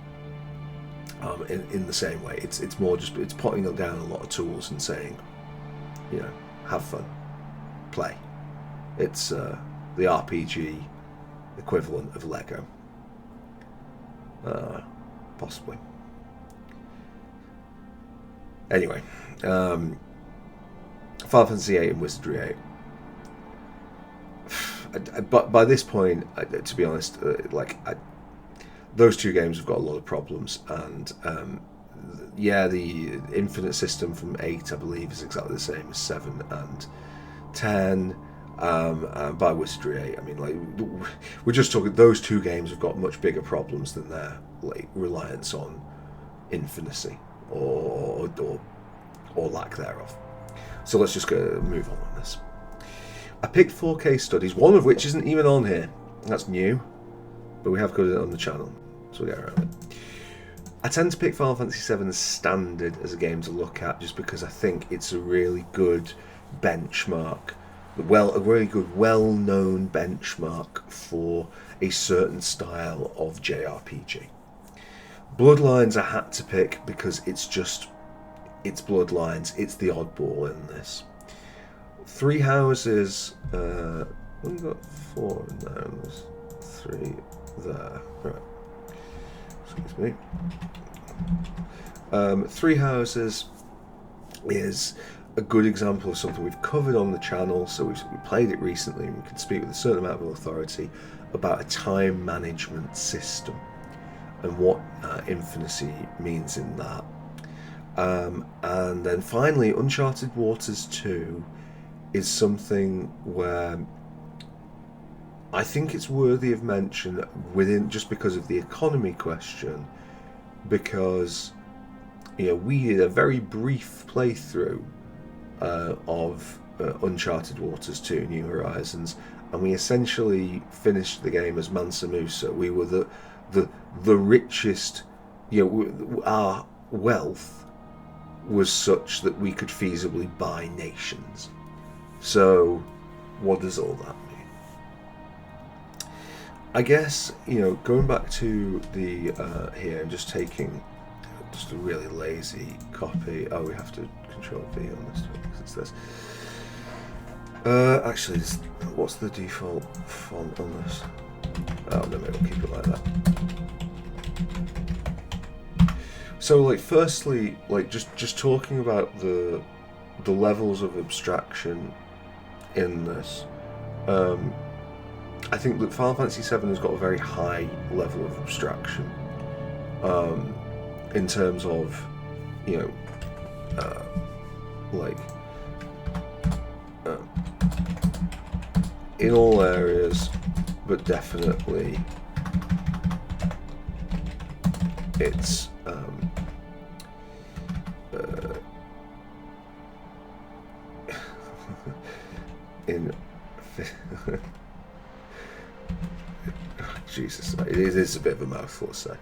In the same way, it's more just it's putting down a lot of tools and saying, you know, have fun, play. It's the RPG equivalent of Lego, possibly. Anyway, Final Fantasy VIII and Wizardry 8. But by this point, to be honest, those two games have got a lot of problems, and yeah, the Infinite system from 8, I believe, is exactly the same as 7 and 10. And by Wizardry 8, I mean, like, we're just talking, those two games have got much bigger problems than their like reliance on Infinity or lack thereof. So let's just go move on this. I picked 4 case studies, one of which isn't even on here. That's new, but we have covered it on the channel, so we'll get around it. I tend to pick Final Fantasy VII Standard as a game to look at, just because I think it's a really good benchmark, a really good, well-known benchmark for a certain style of JRPG. Bloodlines I had to pick because it's Bloodlines, it's the oddball in this. Three Houses, we've got 4 in there, and there's 3 there. Right. Excuse me. Three Houses is a good example of something we've covered on the channel, so we played it recently, and we can speak with a certain amount of authority about a time management system and what Infinity means in that. And then finally, Uncharted Waters 2 is something where I think it's worthy of mention just because of the economy question, because, you know, we did a very brief playthrough of Uncharted Waters 2 New Horizons, and we essentially finished the game as Mansa Musa. We were the richest, you know, our wealth was such that we could feasibly buy nations. So what does all that mean? I guess, you know, going back to the here and just taking just a really lazy copy. Oh, we have to Control V on this one because it's this. Actually, what's the default font on this? Oh, no, maybe we'll keep it like that. So, like, firstly, like, just talking about the levels of abstraction in this, I think that Final Fantasy VII has got a very high level of abstraction, in terms of, you know, in all areas, but definitely it's in Jesus, it is a bit of a mouthful to say.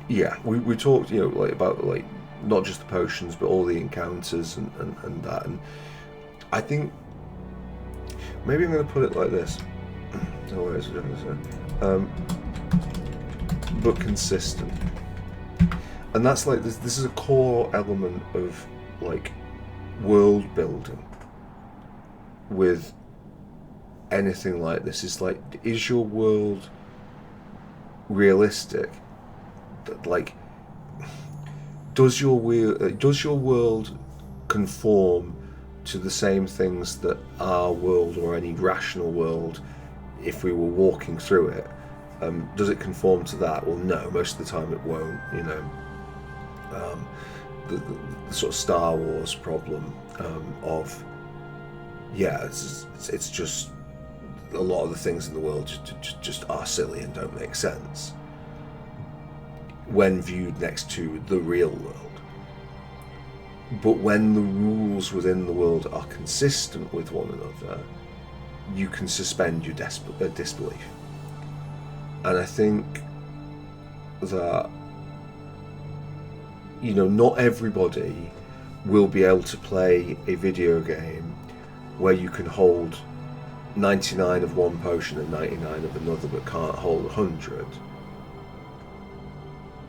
Yeah, we talked, you know, like about like not just the potions, but all the encounters and that, and I think maybe I'm going to put it like this. No, where is it? But consistent, and that's like this is a core element of like world building with anything like this. Is like, is your world realistic? Like, does your world conform to the same things that our world or any rational world, if we were walking through it, does it conform to that? Well, no, most of the time it won't, you know. the sort of Star Wars problem of, yeah, it's just a lot of the things in the world just are silly and don't make sense when viewed next to the real world. But when the rules within the world are consistent with one another, you can suspend your disbelief. And I think that, you know, not everybody will be able to play a video game where you can hold 99 of one potion and 99 of another, but can't hold 100,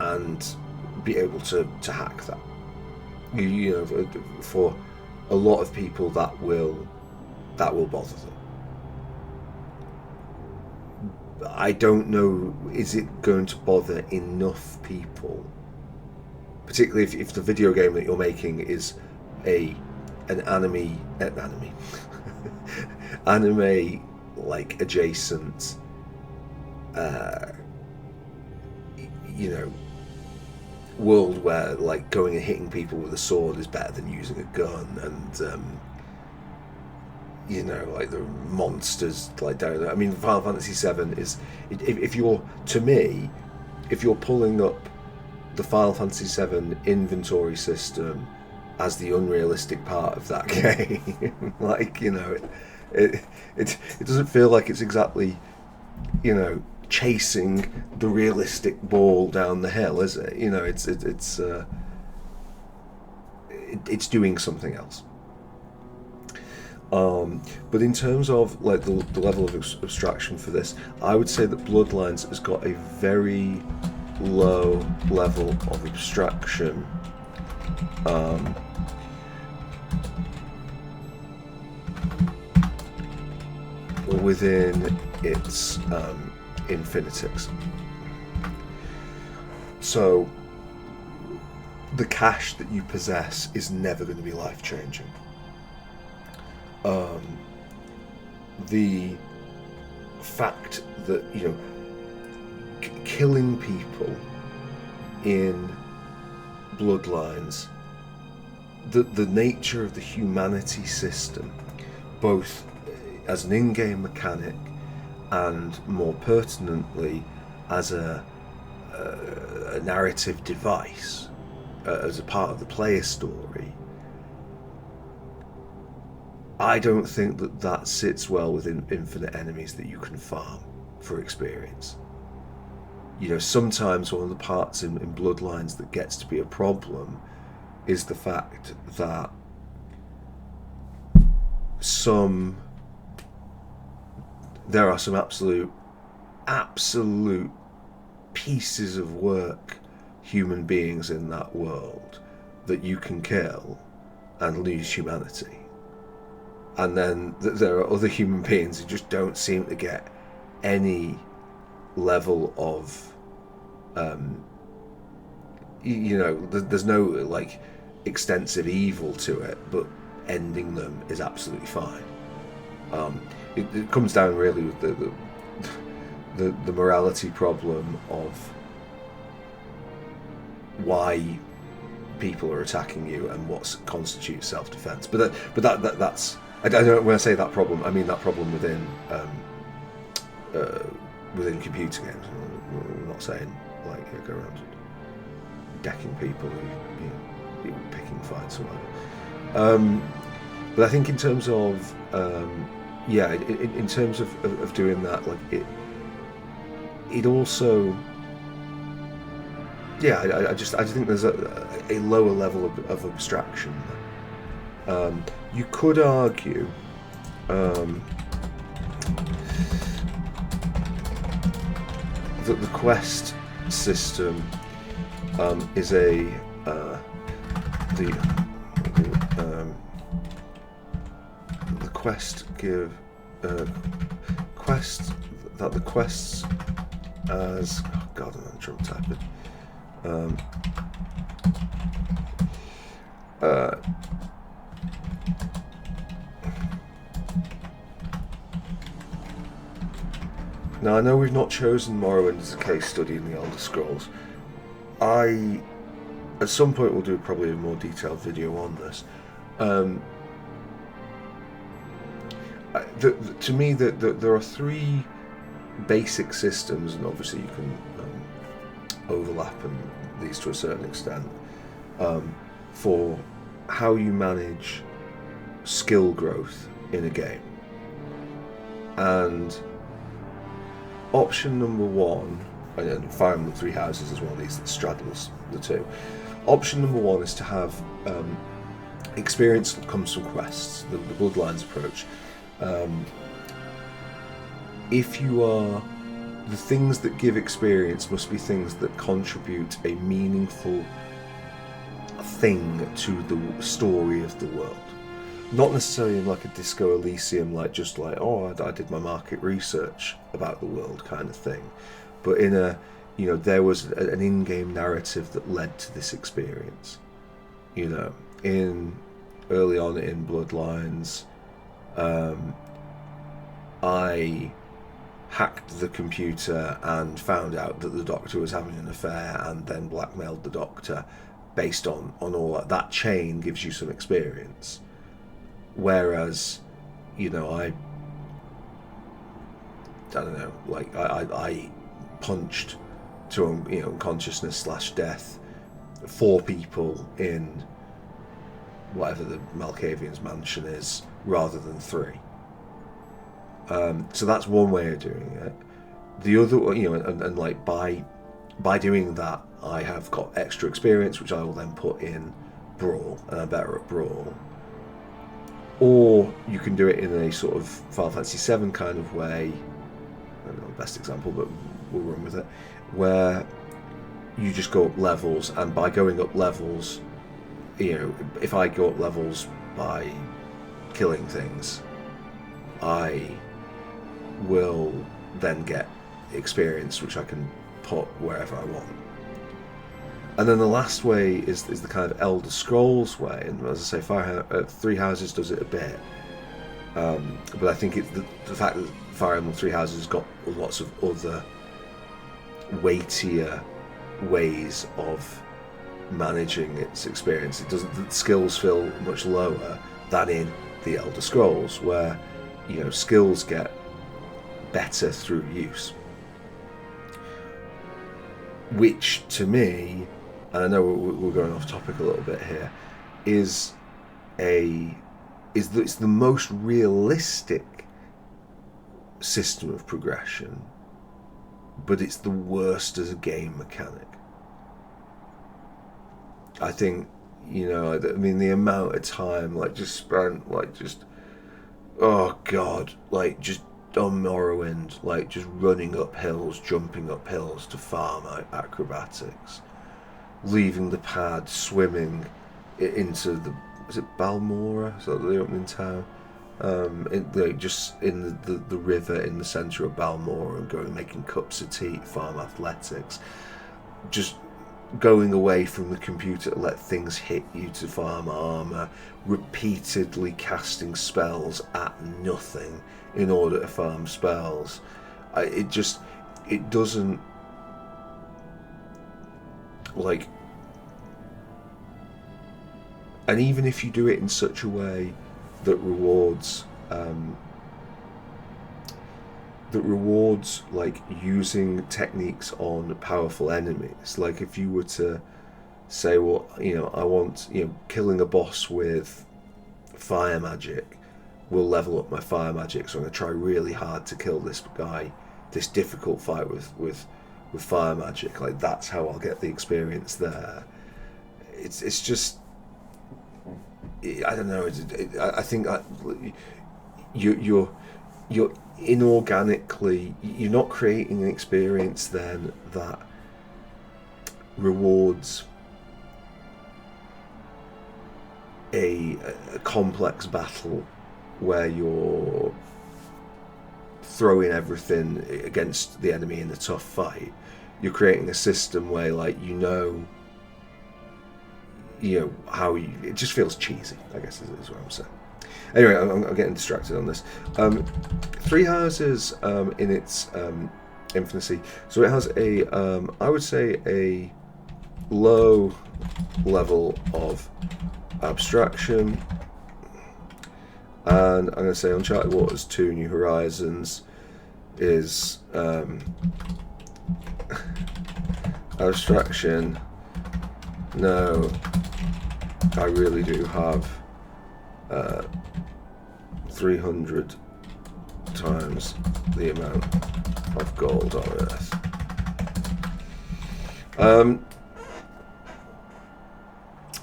and be able to hack that. You know, for a lot of people, that will bother them. I don't know, is it going to bother enough people, particularly if the video game that you're making is an anime like adjacent, you know, world where like going and hitting people with a sword is better than using a gun, and you know, like the monsters like down there. I mean, Final Fantasy VII is, if you're pulling up the Final Fantasy VII inventory system as the unrealistic part of that game, like, you know, it doesn't feel like it's exactly, you know, chasing the realistic ball down the hill, is it? You know, it's doing something else. But in terms of like the level of abstraction for this, I would say that Bloodlines has got a very low level of abstraction. Within its Infinitics. So the cash that you possess is never going to be life-changing. The fact that, you know, killing people in Bloodlines, the nature of the humanity system, both as an in-game mechanic and more pertinently as a narrative device, as a part of the player story, I don't think that sits well within infinite enemies that you can farm for experience. You know, sometimes one of the parts in Bloodlines that gets to be a problem is the fact that there are some absolute pieces of work human beings in that world that you can kill and lose humanity. And then there are other human beings who just don't seem to get any level of, you know, there's no like extensive evil to it, but ending them is absolutely fine. It comes down really with the morality problem of why people are attacking you and what constitutes self-defense. But that's, I don't, when I say that problem, I mean that problem within computer games. I'm not saying like you go around decking people who, you know, picking fights or whatever. But I think in terms of in terms of doing that, like it also, I just think there's a lower level of abstraction. You could argue that the quest system is the quest give quest that the quests as, oh god, I'm trying to type it. Now I know we've not chosen Morrowind as a case study in the Elder Scrolls. I at some point we'll do probably a more detailed video on this. To me, there are three basic systems, and obviously you can overlap and these to a certain extent, for how you manage skill growth in a game. And option number one, and Fire Emblem Three Houses is one of these that straddles the two. Option number one is to have experience that comes from quests, the Bloodlines approach. If you are, the things that give experience must be things that contribute a meaningful thing to the story of the world. Not necessarily in like a Disco Elysium, like just like, oh, I did my market research about the world kind of thing, but in a, you know, there was an in-game narrative that led to this experience. You know, early on in Bloodlines, I hacked the computer and found out that the Doctor was having an affair, and then blackmailed the Doctor. Based on all that chain gives you some experience. Whereas, you know, I don't know, like I punched to, you know, unconsciousness / death 4 people in whatever the Malkavian's mansion is, rather than 3. So that's one way of doing it. The other, you know, and like by doing that, I have got extra experience, which I will then put in Brawl, and I'm better at Brawl. Or you can do it in a sort of Final Fantasy VII kind of way. I don't know the best example, but we'll run with it. Where you just go up levels, and by going up levels, you know, if I go up levels by killing things, I will then get experience, which I can put wherever I want. And then the last way is the kind of Elder Scrolls way, and as I say, Three Houses does it a bit, but I think it's the fact that Fire Emblem Three Houses has got lots of other weightier ways of managing its experience. It doesn't, the skills feel much lower than in the Elder Scrolls, where, you know, skills get better through use. Which, to me, and I know we're going off topic a little bit here, it's the most realistic system of progression, but it's the worst as a game mechanic. I think, you know, I mean, the amount of time like just spent like just, oh god, like just on Morrowind, like just running up hills, jumping up hills to farm acrobatics, leaving the pad, swimming into the, is it Balmora? Is that the opening town? Just in the river in the centre of Balmora, and going making cups of tea, farm athletics, just going away from the computer to let things hit you to farm armour, repeatedly casting spells at nothing in order to farm spells. It doesn't, like, and even if you do it in such a way that rewards like using techniques on powerful enemies, like if you were to say, well, you know, I want, you know, killing a boss with fire magic will level up my fire magic, so I'm going to try really hard to kill this guy, this difficult fight with fire magic. Like, that's how I'll get the experience there. It's just, I don't know. I think you're inorganically, you're not creating an experience then that rewards a complex battle where you're throwing everything against the enemy in a tough fight. You're creating a system where, like, you know how you, it just feels cheesy, I guess is what I'm saying. Anyway, I'm getting distracted on this. Three Houses, in its infancy, so it has a I would say a low level of abstraction. And I'm going to say Uncharted Waters 2 New Horizons is abstraction. No, I really do have 300 times the amount of gold on Earth.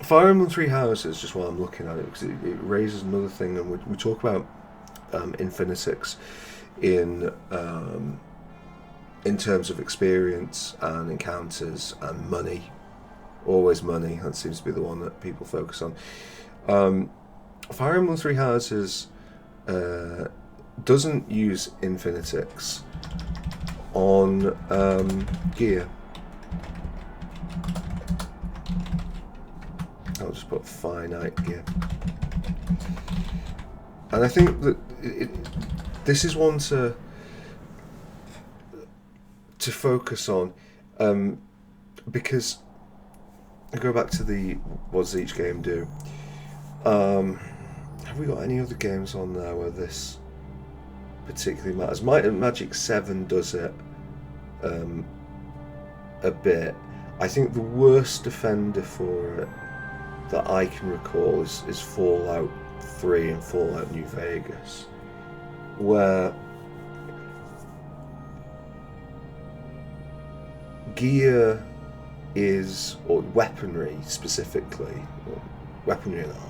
Fire Emblem Three Houses, just while I'm looking at it, because it raises another thing, and we talk about Infinitics in terms of experience and encounters and money. Always money, that seems to be the one that people focus on. Fire Emblem Three Houses doesn't use Infinitics on gear. I'll just put finite gear. And I think that this is one to focus on, because I go back to the what does each game do. Have we got any other games on there where this particularly matters? Might and Magic 7 does it a bit. I think the worst offender for it that I can recall is Fallout 3 and Fallout New Vegas, where gear is, or weaponry specifically, or weaponry and armour,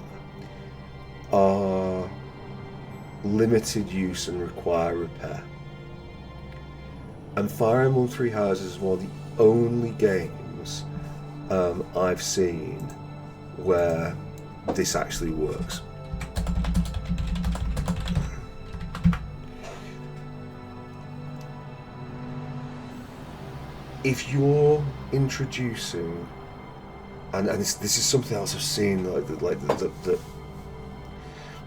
are limited use and require repair. And Fire Emblem Three Houses is one of the only games I've seen where this actually works. If you're introducing, and this is something else I've seen, that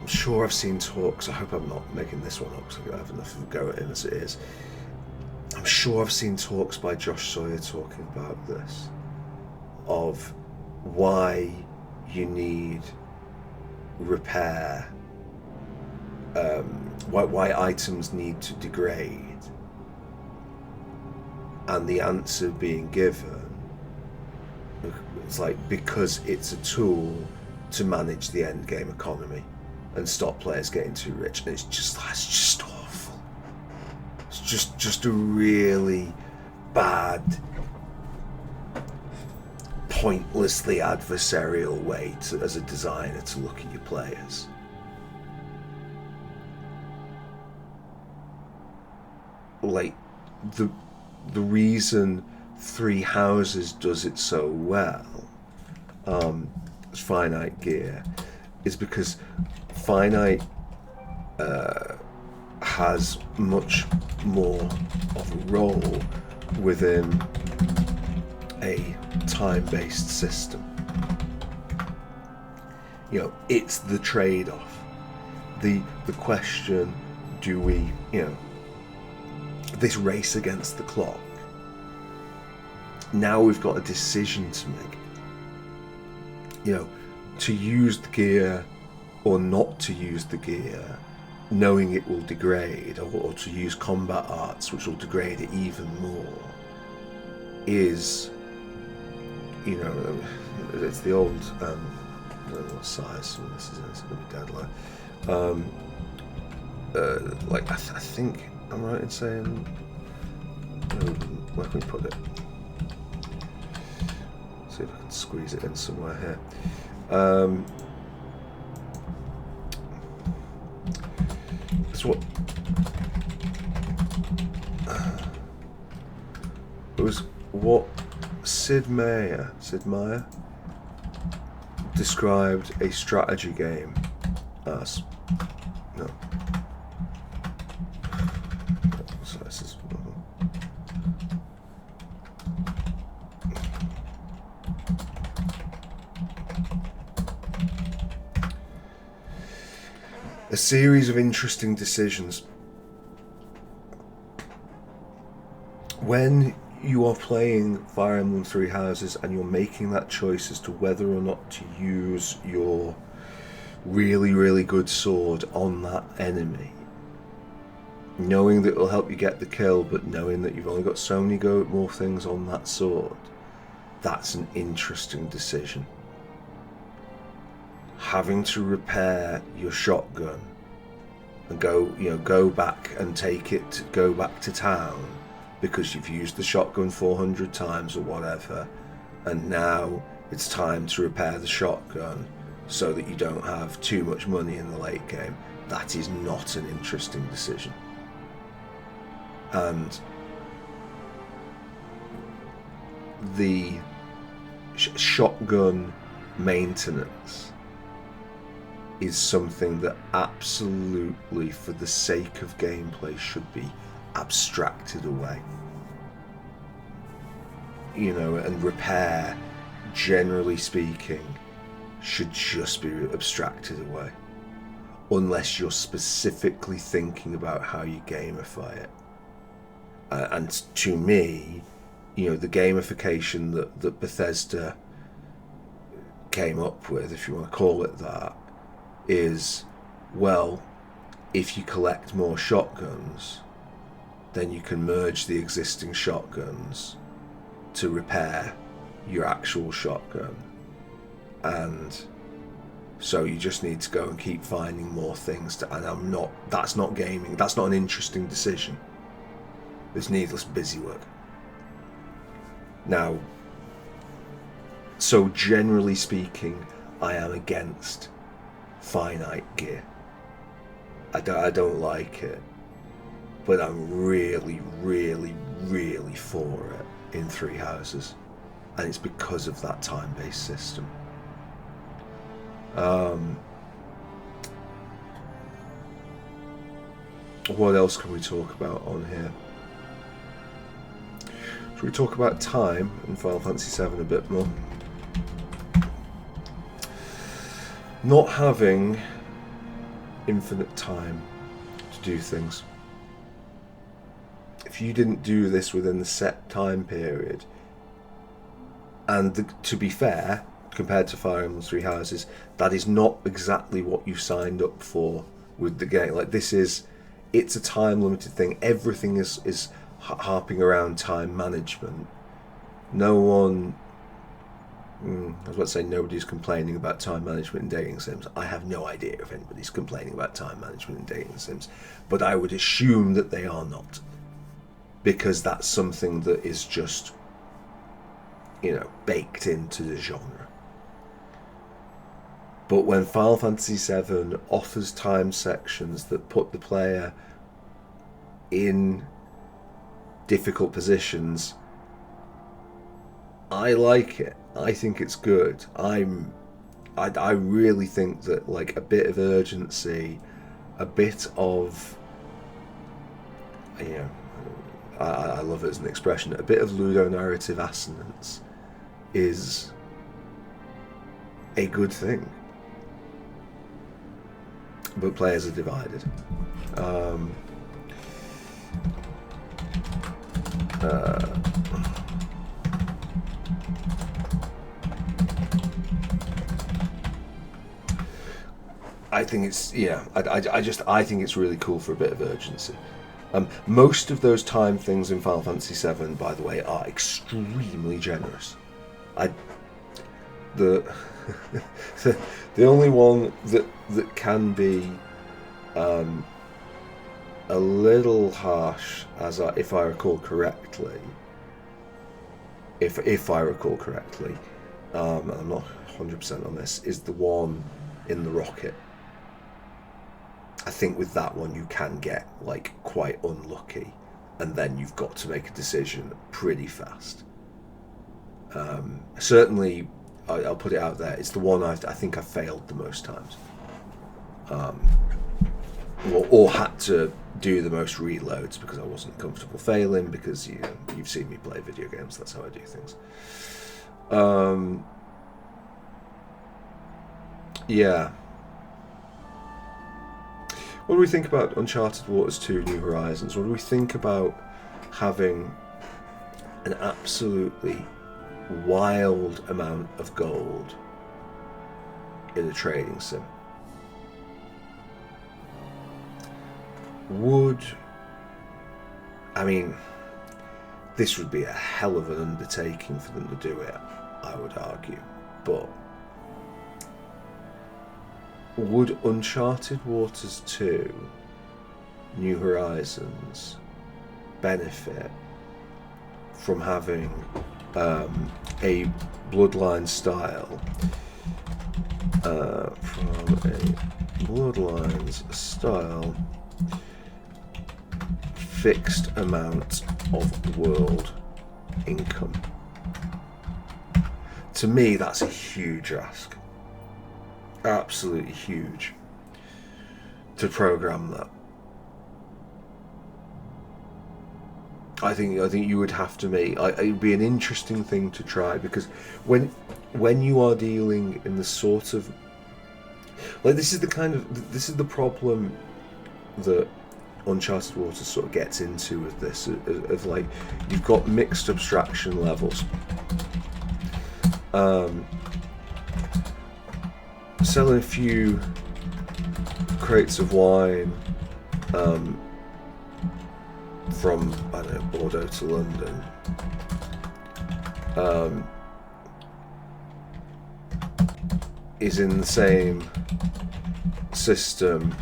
I'm sure I've seen talks. I hope I'm not making this one up because I have enough of a go at him as it is. I'm sure I've seen talks by Josh Sawyer talking about this, of why you need repair, why items need to degrade, and the answer being given, it's like, because it's a tool to manage the end game economy and stop players getting too rich. And it's just awful. It's just a really bad, pointlessly adversarial way to, as a designer, to look at your players. Like, the reason Three Houses does it so well, finite gear, is because finite has much more of a role within a time-based system. You know, it's the trade-off. The question, do we, this race against the clock, now we've got a decision to make. To use the gear or not to use the gear, knowing it will degrade, or to use combat arts which will degrade it even more, is, it's the old, I don't know what size some of this is, it's going to be dead, I think I'm right in saying, where can we put it? See if I can squeeze it in somewhere here. It's what it was. What Sid Meier described a strategy game as. No. So this is. A series of interesting decisions. When you are playing Fire Emblem Three Houses and you're making that choice as to whether or not to use your really, really good sword on that enemy, knowing that it'll help you get the kill, but knowing that you've only got so many more things on that sword, that's an interesting decision. Having to repair your shotgun and go back and go back to town because you've used the shotgun 400 times or whatever, and now it's time to repair the shotgun so that you don't have too much money in the late game. That is not an interesting decision. And the shotgun maintenance is something that absolutely, for the sake of gameplay, should be abstracted away. And repair, generally speaking, should just be abstracted away, unless you're specifically thinking about how you gamify it. And to me, the gamification that Bethesda came up with, if you want to call it that, is, well, if you collect more shotguns, then you can merge the existing shotguns to repair your actual shotgun. And so you just need to go and keep finding more things that's not gaming, that's not an interesting decision. It's needless busywork. Now, so generally speaking, I am against finite gear. I don't like it, but I'm really, really, really for it in Three Houses, and it's because of that time-based system. What else can we talk about on here? Should we talk about time in Final Fantasy VII a bit more? Not having infinite time to do things. If you didn't do this within the set time period, and to be fair, compared to Fire Emblem Three Houses, that is not exactly what you signed up for with the game. Like, it's a time limited thing. Everything is harping around time management. No one, I was about to say nobody's complaining about time management in dating sims. I have no idea if anybody's complaining about time management in dating sims, but I would assume that they are not, because that's something that is just, baked into the genre. But when Final Fantasy VII offers time sections that put the player in difficult positions, I like it. I think it's good. I really think that, like, a bit of urgency, a bit of, I love it as an expression, a bit of ludonarrative assonance is a good thing. But players are divided. I think it's, I think it's really cool for a bit of urgency. Most of those time things in Final Fantasy VII, by the way, are extremely generous. The only one that can be a little harsh, if I recall correctly, if I recall correctly, and I'm not 100% on this, is the one in the rocket. I think with that one you can get, like, quite unlucky, and then you've got to make a decision pretty fast. Certainly, I'll put it out there, it's the one I think I failed the most times, or had to do the most reloads because I wasn't comfortable failing, because you've seen me play video games, that's how I do things. Yeah. What do we think about Uncharted Waters 2 New Horizons? What do we think about having an absolutely wild amount of gold in a trading sim. This would be a hell of an undertaking for them to do it, I would argue. But would Uncharted Waters 2 New Horizons benefit from having a Bloodline style fixed amount of world income? To me, that's a huge ask. Absolutely huge. To program that. I think you would have to make. It would be an interesting thing to try, because when you are dealing in the sort of this is the problem that Uncharted Waters sort of gets into with this, of like, you've got mixed abstraction levels. Selling a few crates of wine from, I don't know, Bordeaux to London, is in the same system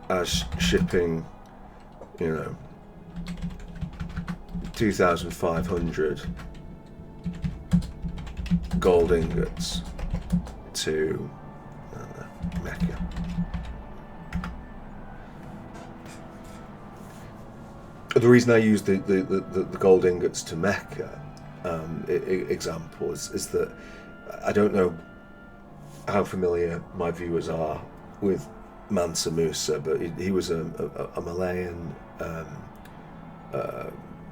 as shipping, 2,500 gold ingots to Mecca. The reason I use the gold ingots to Mecca example is that I don't know how familiar my viewers are with Mansa Musa, but he was a Malayan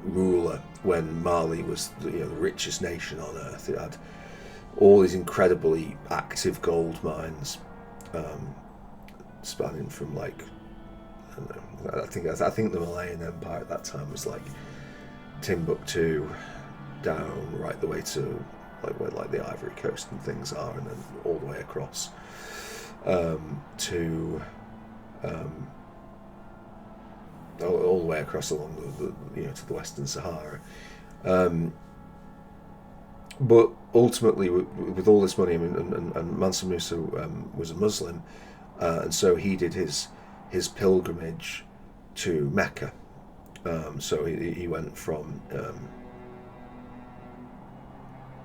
ruler when Mali was the richest nation on earth. It had all these incredibly active gold mines, spanning from like, I don't know, I think the Malayan Empire at that time was like Timbuktu down right the way to like where like the Ivory Coast and things are, and then all the way across to all the way across along the to the Western Sahara. But ultimately, with all this money, and Mansa Musa was a Muslim, and so he did his pilgrimage to Mecca. So he went from,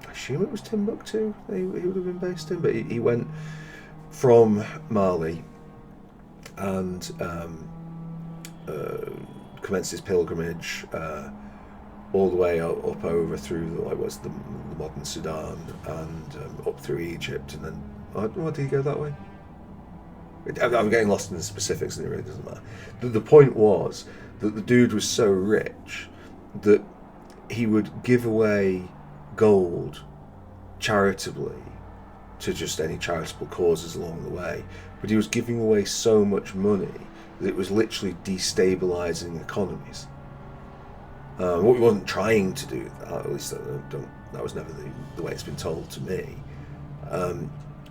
I assume it was Timbuktu he would have been based in, but he went from Mali and commenced his pilgrimage all the way up over through the modern Sudan, and up through Egypt, and then did he go that way? I'm getting lost in the specifics, and it really doesn't matter. The point was that the dude was so rich that he would give away gold charitably to just any charitable causes along the way, but he was giving away so much money that it was literally destabilizing economies. What he wasn't trying to do, at least that was never the way it's been told to me.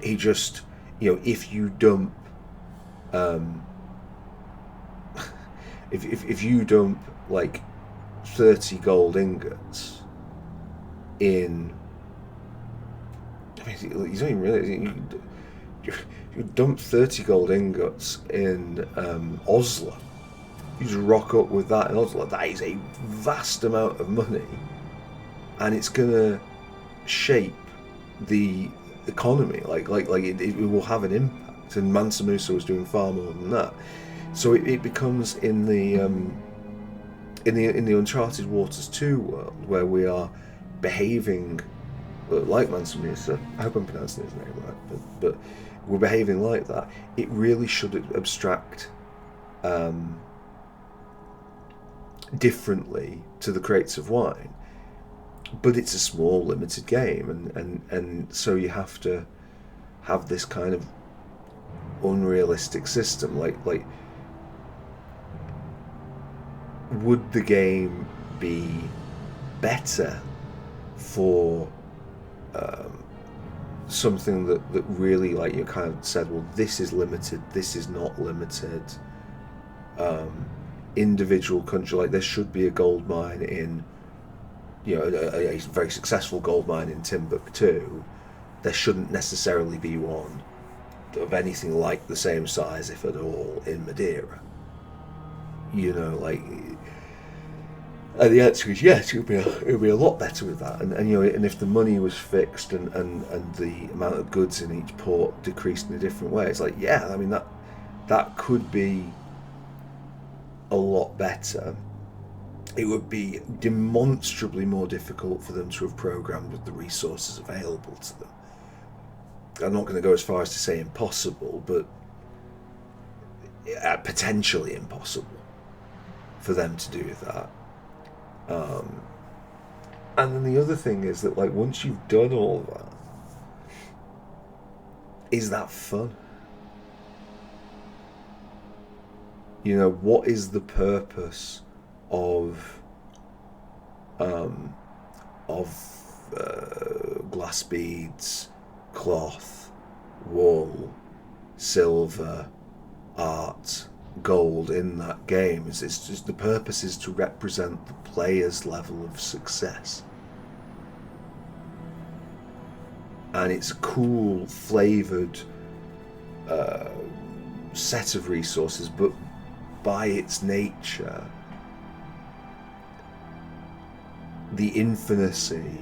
He just, if you dump, if you dump like 30 gold ingots in, you don't even realize, you dump 30 gold ingots in Oslo. You just rock up with that in Oslo. That is a vast amount of money, and it's gonna shape the economy. Like it will have an impact. And Mansa Musa was doing far more than that. So it becomes in the Uncharted Waters 2 world, where we are behaving like Mansa Musa. I hope I'm pronouncing his name right, but we're behaving like that. It really should abstract differently to the crates of wine, but it's a small limited game, and so you have to have this kind of unrealistic system. Like would the game be better for something that really, like, you kind of said, well, this is limited, this is not limited. Individual country, like there should be a gold mine in, you know, a very successful gold mine in Timbuktu. There shouldn't necessarily be one of anything like the same size, if at all, in Madeira. You know, like, the answer is yes. It would be a lot better with that, and you know, and if the money was fixed and the amount of goods in each port decreased in a different way, it's like, yeah, I mean, that could be a lot better. It would be demonstrably more difficult for them to have programmed with the resources available to them. I'm not going to go as far as to say impossible, but potentially impossible for them to do that. And then the other thing is that, like, once you've done all that, is that fun? You know, what is the purpose of glass beads, cloth, wool, silver, art, gold in that game? It's just, the purpose is to represent the player's level of success. And it's a cool, flavoured set of resources, but by its nature, the infinity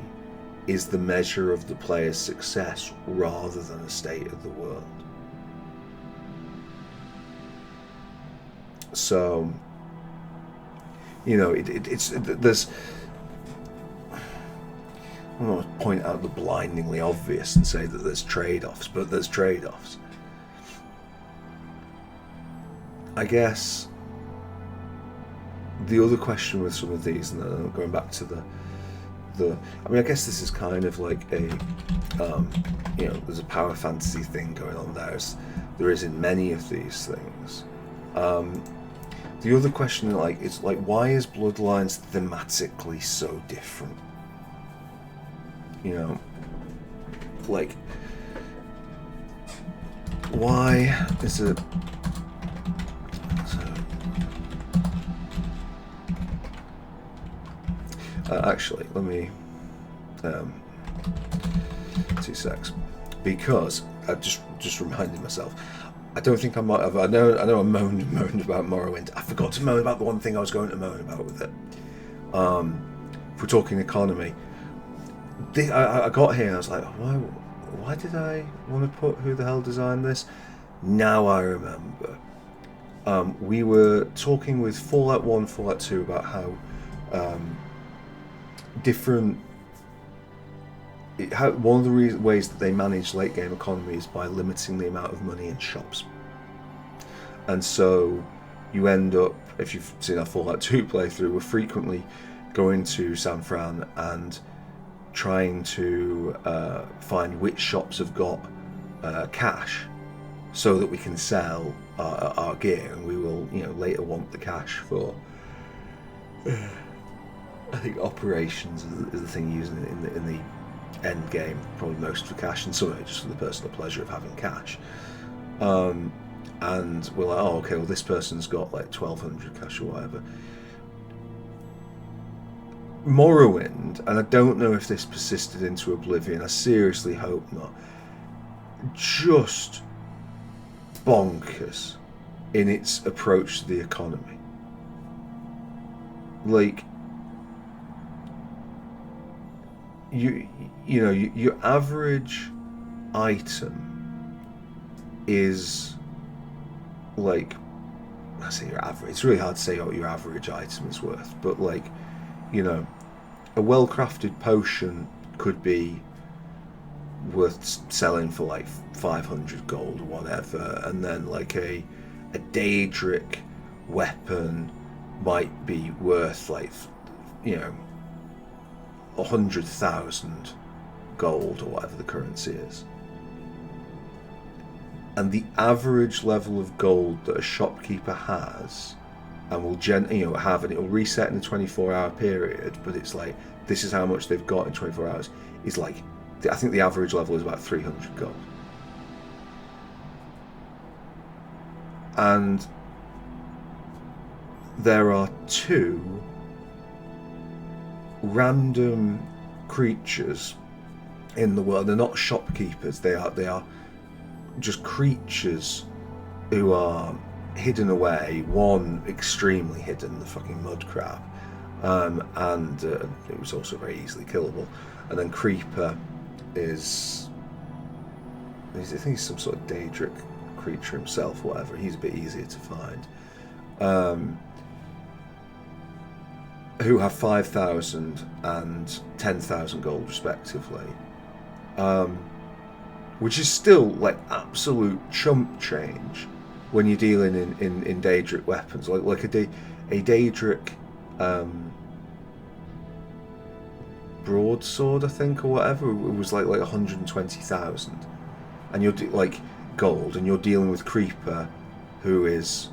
is the measure of the player's success rather than the state of the world. So, you know, there's, I don't want to point out the blindingly obvious and say that there's trade-offs, but there's trade-offs. I guess the other question with some of these, and then going back to the I mean, I guess this is kind of like a, you know, there's a power fantasy thing going on there, as there is in many of these things. The other question, like, is like, why is Bloodlines thematically so different? You know, like, why is it? Actually, let me 2 secs, because I just reminded myself. I don't think I might have. I know I moaned about Morrowind. I forgot to moan about the one thing I was going to moan about with it. If we're talking economy, I got here and I was like, why did I want to put who the hell designed this? Now I remember. We were talking with Fallout 1, Fallout 2 about how one of the ways that they manage late game economy is by limiting the amount of money in shops. And so you end up, if you've seen our Fallout 2 playthrough, we're frequently going to San Fran and trying to find which shops have got cash so that we can sell our gear, and we will, you know, later want the cash for I think operations is the thing using it in the end game, probably most for cash, and some of it just for the personal pleasure of having cash. And we're like, oh, okay, well, this person's got like 1,200 cash or whatever. Morrowind, and I don't know if this persisted into Oblivion, I seriously hope not, just bonkers in its approach to the economy. Like, you know, your average item is like, I say your average, it's really hard to say what your average item is worth, but like, you know, a well-crafted potion could be worth selling for like 500 gold or whatever, and then like a Daedric weapon might be worth like, you know, 100,000 gold or whatever the currency is. And the average level of gold that a shopkeeper has and will have, and it will reset in a 24-hour period. But it's like, this is how much they've got in 24 hours. Is like, I think the average level is about 300 gold. And there are 2 random creatures in the world. They're not shopkeepers. They are just creatures who are hidden away. One extremely hidden, the fucking mud crab, and it was also very easily killable. And then Creeper is I think he's some sort of Daedric creature himself, whatever. He's a bit easier to find. Who have 5,000 and 10,000 gold respectively, which is still like absolute chump change when you're dealing in Daedric weapons. Like a Daedric broadsword, I think, or whatever, it was like 120,000, and you're like gold, and you're dealing with Creeper, who's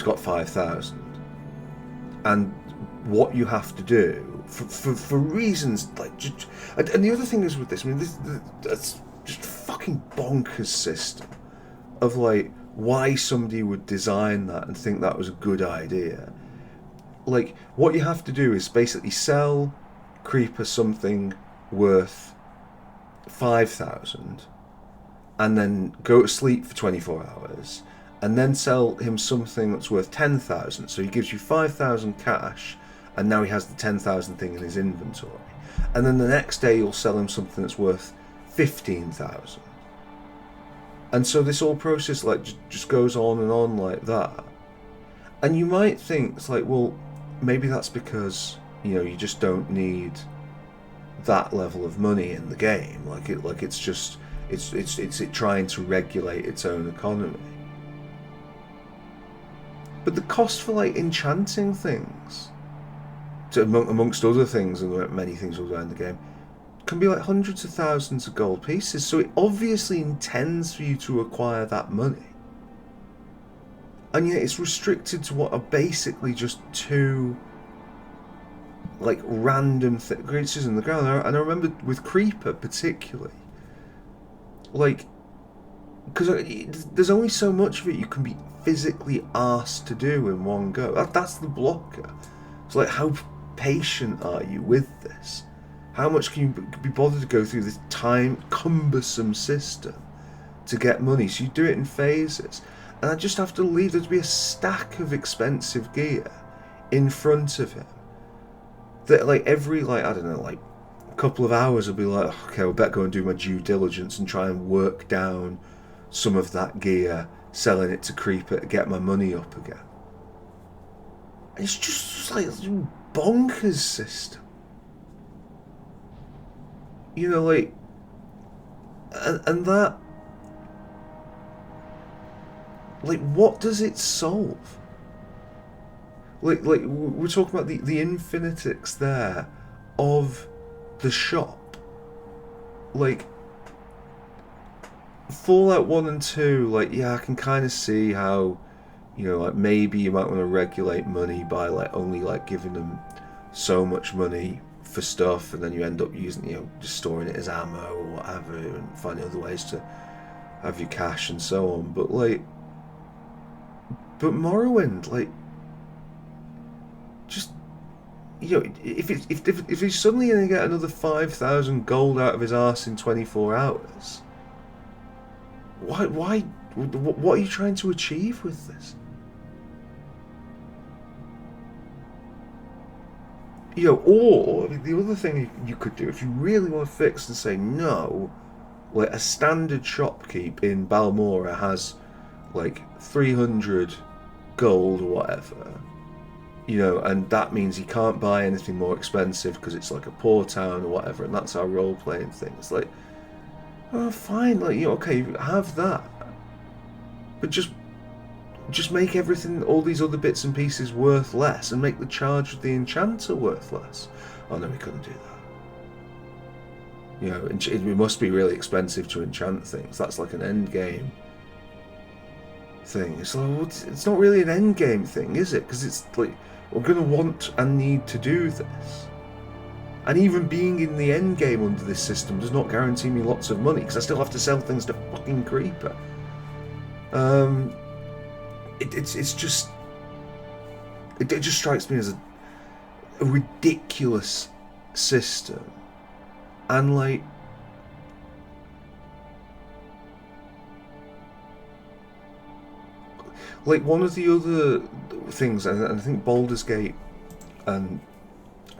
got 5,000, and what you have to do for reasons like, and the other thing is with this, I mean, that's just a fucking bonkers system of like why somebody would design that and think that was a good idea. Like, what you have to do is basically sell Creeper something worth 5,000, and then go to sleep for 24 hours, and then sell him something that's worth 10,000. So he gives you 5,000 cash, and now he has the 10,000 thing in his inventory. And then the next day you'll sell him something that's worth 15,000. And so this whole process like just goes on and on like that. And you might think it's like, well, maybe that's because, you know, you just don't need that level of money in the game. It's trying to regulate its own economy. But the cost for like enchanting things, amongst other things, and many things around the game, can be like hundreds of thousands of gold pieces. So it obviously intends for you to acquire that money, and yet it's restricted to what are basically just 2 like random creatures in the ground. And I remember with Creeper particularly, like, because there's only so much of it you can be physically asked to do in one go. That's the blocker. It's like, how patient are you with this? How much can you be bothered to go through this cumbersome system to get money? So you do it in phases, and I just have to leave there to be a stack of expensive gear in front of him that like every like, I don't know, like a couple of hours I'll be like, okay, I better go and do my due diligence and try and work down some of that gear, selling it to Creeper to get my money up again. It's just like a bonkers system. You know, like, and that, like, what does it solve? Like we're talking about the Infinitics there of the shop. Like, Fallout 1 and 2, like, yeah, I can kind of see how, you know, like, maybe you might want to regulate money by, like, only, like, giving them so much money for stuff, and then you end up using, you know, just storing it as ammo or whatever, and finding other ways to have your cash and so on. But, like, Morrowind, like, just, you know, if he's suddenly going to get another 5,000 gold out of his arse in 24 hours, why, what are you trying to achieve with this? You know, or, I mean, the other thing you could do, if you really want to fix and say, no, like, a standard shopkeep in Balmora has, like, 300 gold or whatever, you know, and that means he can't buy anything more expensive because it's like a poor town or whatever, and that's our role-playing thing. It's like, oh, fine, like, you know, okay, have that, but just make everything, all these other bits and pieces, worth less, and make the charge of the enchanter worth less. Oh no, we couldn't do that. You know, it must be really expensive to enchant things. That's like an end game thing. It's like, well, it's not really an end game thing, is it? Because it's like, we're going to want and need to do this. And even being in the end game under this system does not guarantee me lots of money, because I still have to sell things to fucking Creeper. It's just... It just strikes me as a ridiculous system. And like... Like, one of the other things, and I think Baldur's Gate and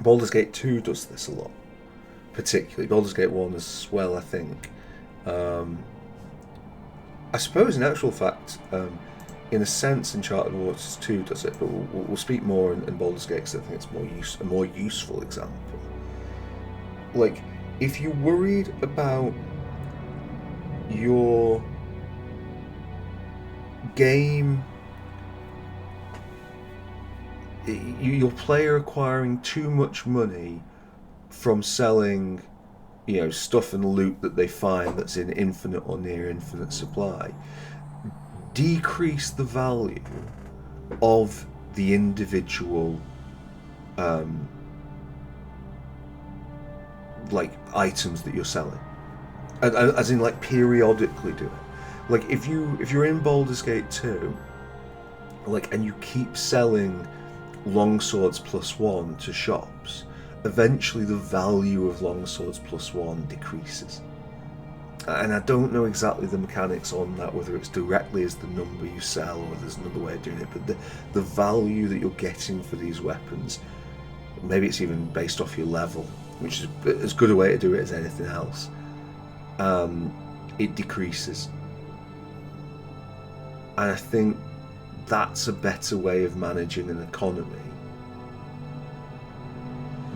Baldur's Gate 2 does this a lot, particularly. Baldur's Gate 1 as well, I think. I suppose, in actual fact, in a sense, Uncharted Waters 2 does it, but we'll speak more in Baldur's Gate because I think it's a more useful example. Like, if you're worried about your game, your player acquiring too much money from selling, stuff and loot that they find that's in infinite or near infinite supply, decrease the value of the individual like items that you're selling, as in like periodically do it. Like if you're in Baldur's Gate 2, like, and you keep selling longswords +1 to shops, eventually the value of longswords +1 decreases. And I don't know exactly the mechanics on that, whether it's directly as the number you sell or there's another way of doing it, but the value that you're getting for these weapons, maybe it's even based off your level, which is as good a way to do it as anything else, it decreases. And I think that's a better way of managing an economy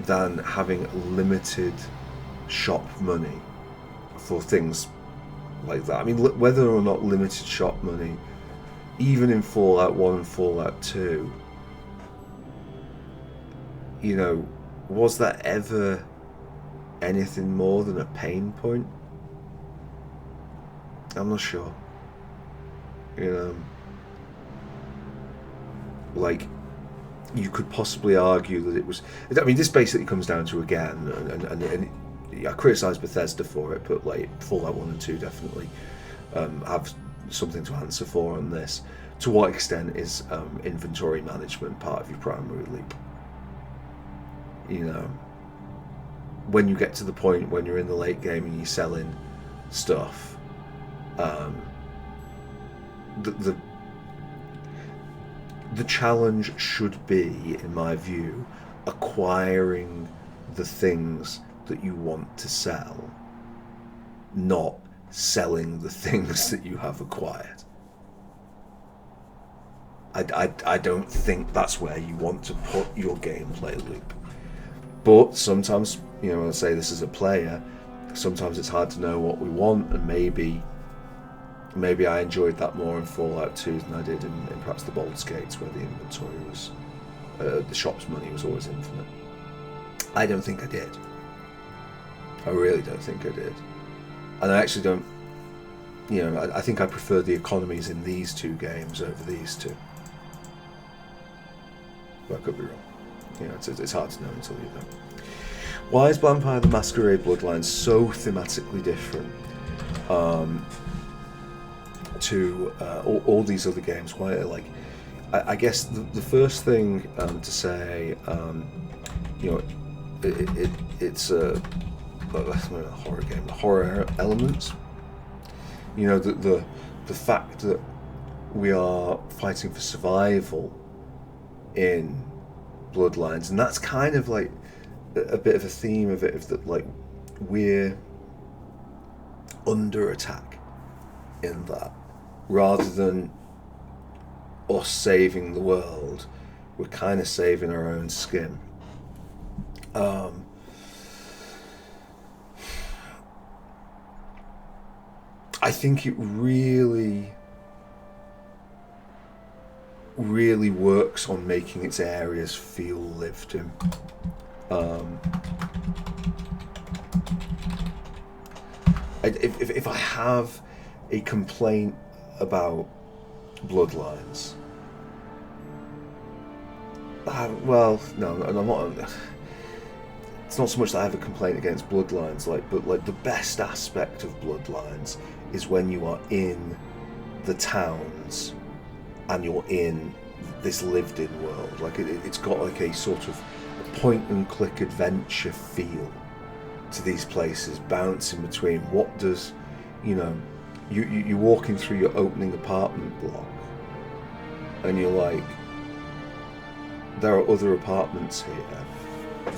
than having limited shop money for things like that. I mean, whether or not limited shop money, even in Fallout 1 and Fallout 2, was that ever anything more than a pain point? I'm not sure. Like, you could possibly argue that it was... I mean, this basically comes down to, again, and I criticise Bethesda for it, but like Fallout 1 and 2 definitely have something to answer for on this. To what extent is inventory management part of your primary loop? When you get to the point when you're in the late game and you're selling stuff, the challenge should be, in my view, acquiring the things that you want to sell, not selling the things that you have acquired. I don't think that's where you want to put your gameplay loop. But sometimes, I say this as a player, sometimes it's hard to know what we want, and maybe I enjoyed that more in Fallout 2 than I did in perhaps the Baldur's Gates, where the inventory was, the shop's money was always infinite. I don't think I did. I really don't think I did. And I actually don't, I think I prefer the economies in these two games over these two. But I could be wrong. It's hard to know until you know. Why is Vampire the Masquerade Bloodlines so thematically different to all these other games? Why, I guess the first thing to say, it's a horror game. The horror elements. The fact that we are fighting for survival in Bloodlines, and that's kind of like a bit of a theme of it, of that, like, we're under attack in that, rather than us saving the world, we're kind of saving our own skin. I think it really works on making its areas feel lived in. If I have a complaint about Bloodlines. Well, no, I'm not. It's not so much that I have a complaint against Bloodlines, but like the best aspect of Bloodlines is when you are in the towns and you're in this lived-in world. Like it's got like a sort of point-and-click adventure feel to these places, bouncing between what does, you're walking through your opening apartment block, and you're like, there are other apartments here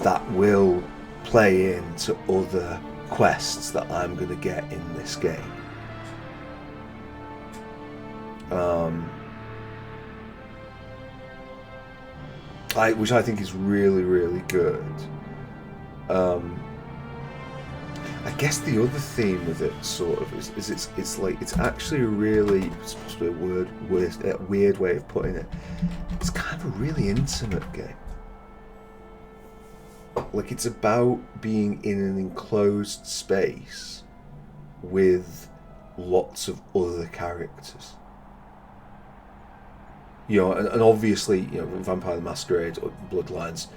that will play into other quests that I'm going to get in this game. Which I think is really, really good. I guess the other theme with it sort of is it's actually a really, it's possibly a weird way of putting it. It's kind of a really intimate game. Like it's about being in an enclosed space with lots of other characters. And obviously, Vampire the Masquerade or Bloodlines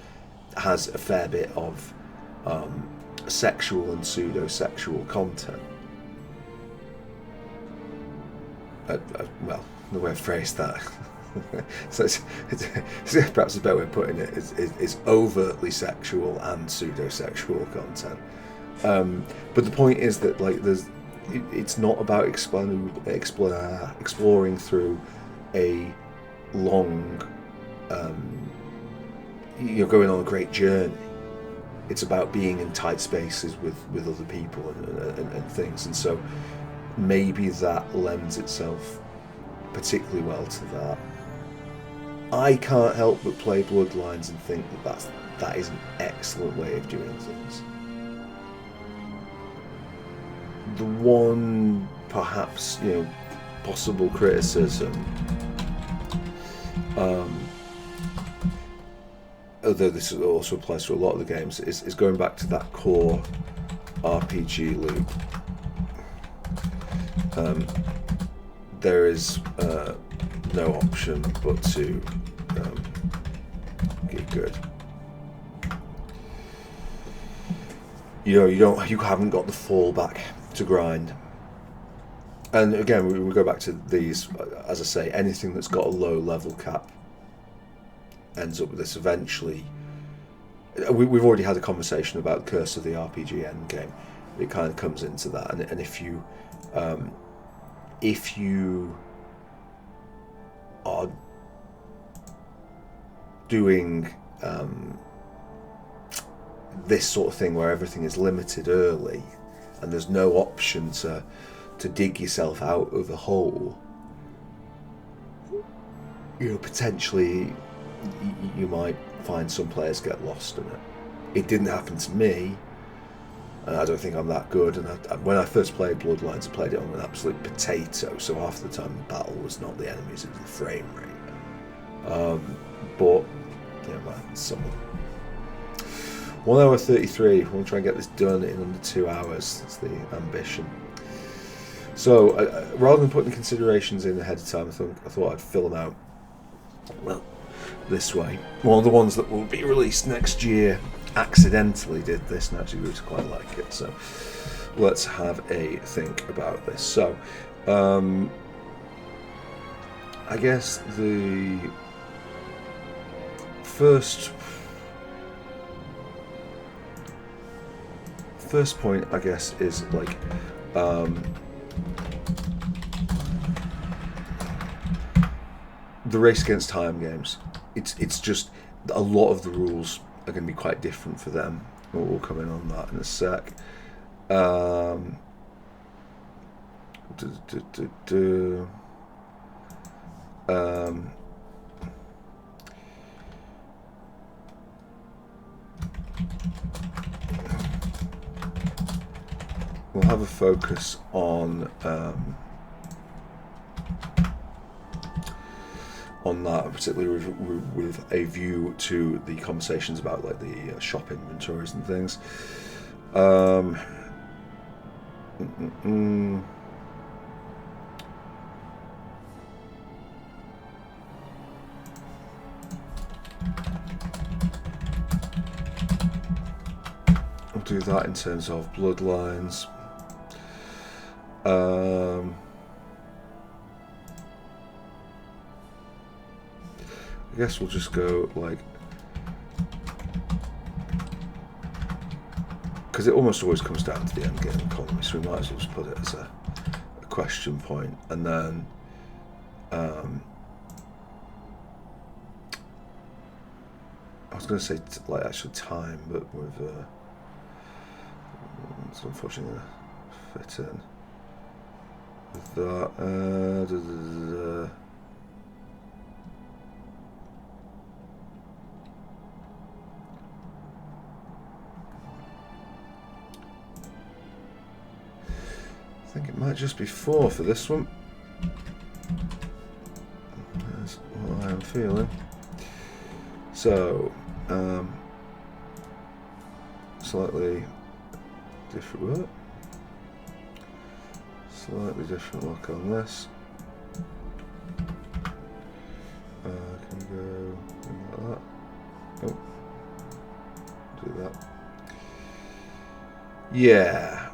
has a fair bit of sexual and pseudo-sexual content. Well, the way I phrased that. So it's perhaps a better way of putting it is overtly sexual and pseudo-sexual content. But the point is that it's not about exploring through a long, going on a great journey. It's about being in tight spaces with other people and things, and so maybe that lends itself particularly well to that. I can't help but play Bloodlines and think that is an excellent way of doing things. The one perhaps possible criticism, although this also applies to a lot of the games, is going back to that core RPG loop. There is no option but to get good. You haven't got the fallback to grind. And again, we go back to these, as I say, anything that's got a low level cap ends up with this eventually. We've already had a conversation about Curse of the RPG endgame. It kind of comes into that, and if you are doing this sort of thing where everything is limited early and there's no option to dig yourself out of a hole, potentially you might find some players get lost in it. It didn't happen to me, and I don't think I'm that good. And when I first played Bloodlines, I played it on an absolute potato, so half the time the battle was not the enemies, it was the frame rate. But someone 1 hour 33. I want to try and get this done in under 2 hours. That's the ambition. So rather than putting considerations in ahead of time, I thought I'd fill them out this way. One of the ones that will be released next year accidentally did this and actually grew to quite like it. So let's have a think about this. So I guess the first point, I guess, is like the race against time games. It's just a lot of the rules are going to be quite different for them. We'll come in on that in a sec. We'll have a focus on that, particularly with a view to the conversations about like the shop inventories and things. do that in terms of bloodlines. I guess we'll just go like, because it almost always comes down to the end game economy, so we might as well just put it as a question point, and then I was going to say like actually time, but with it's unfortunately going to fit in with that. I think it might just be 4 for this one. That's what I am feeling. So, slightly different. Slightly different look on this. Can we go like that? Oh, do that. Yeah.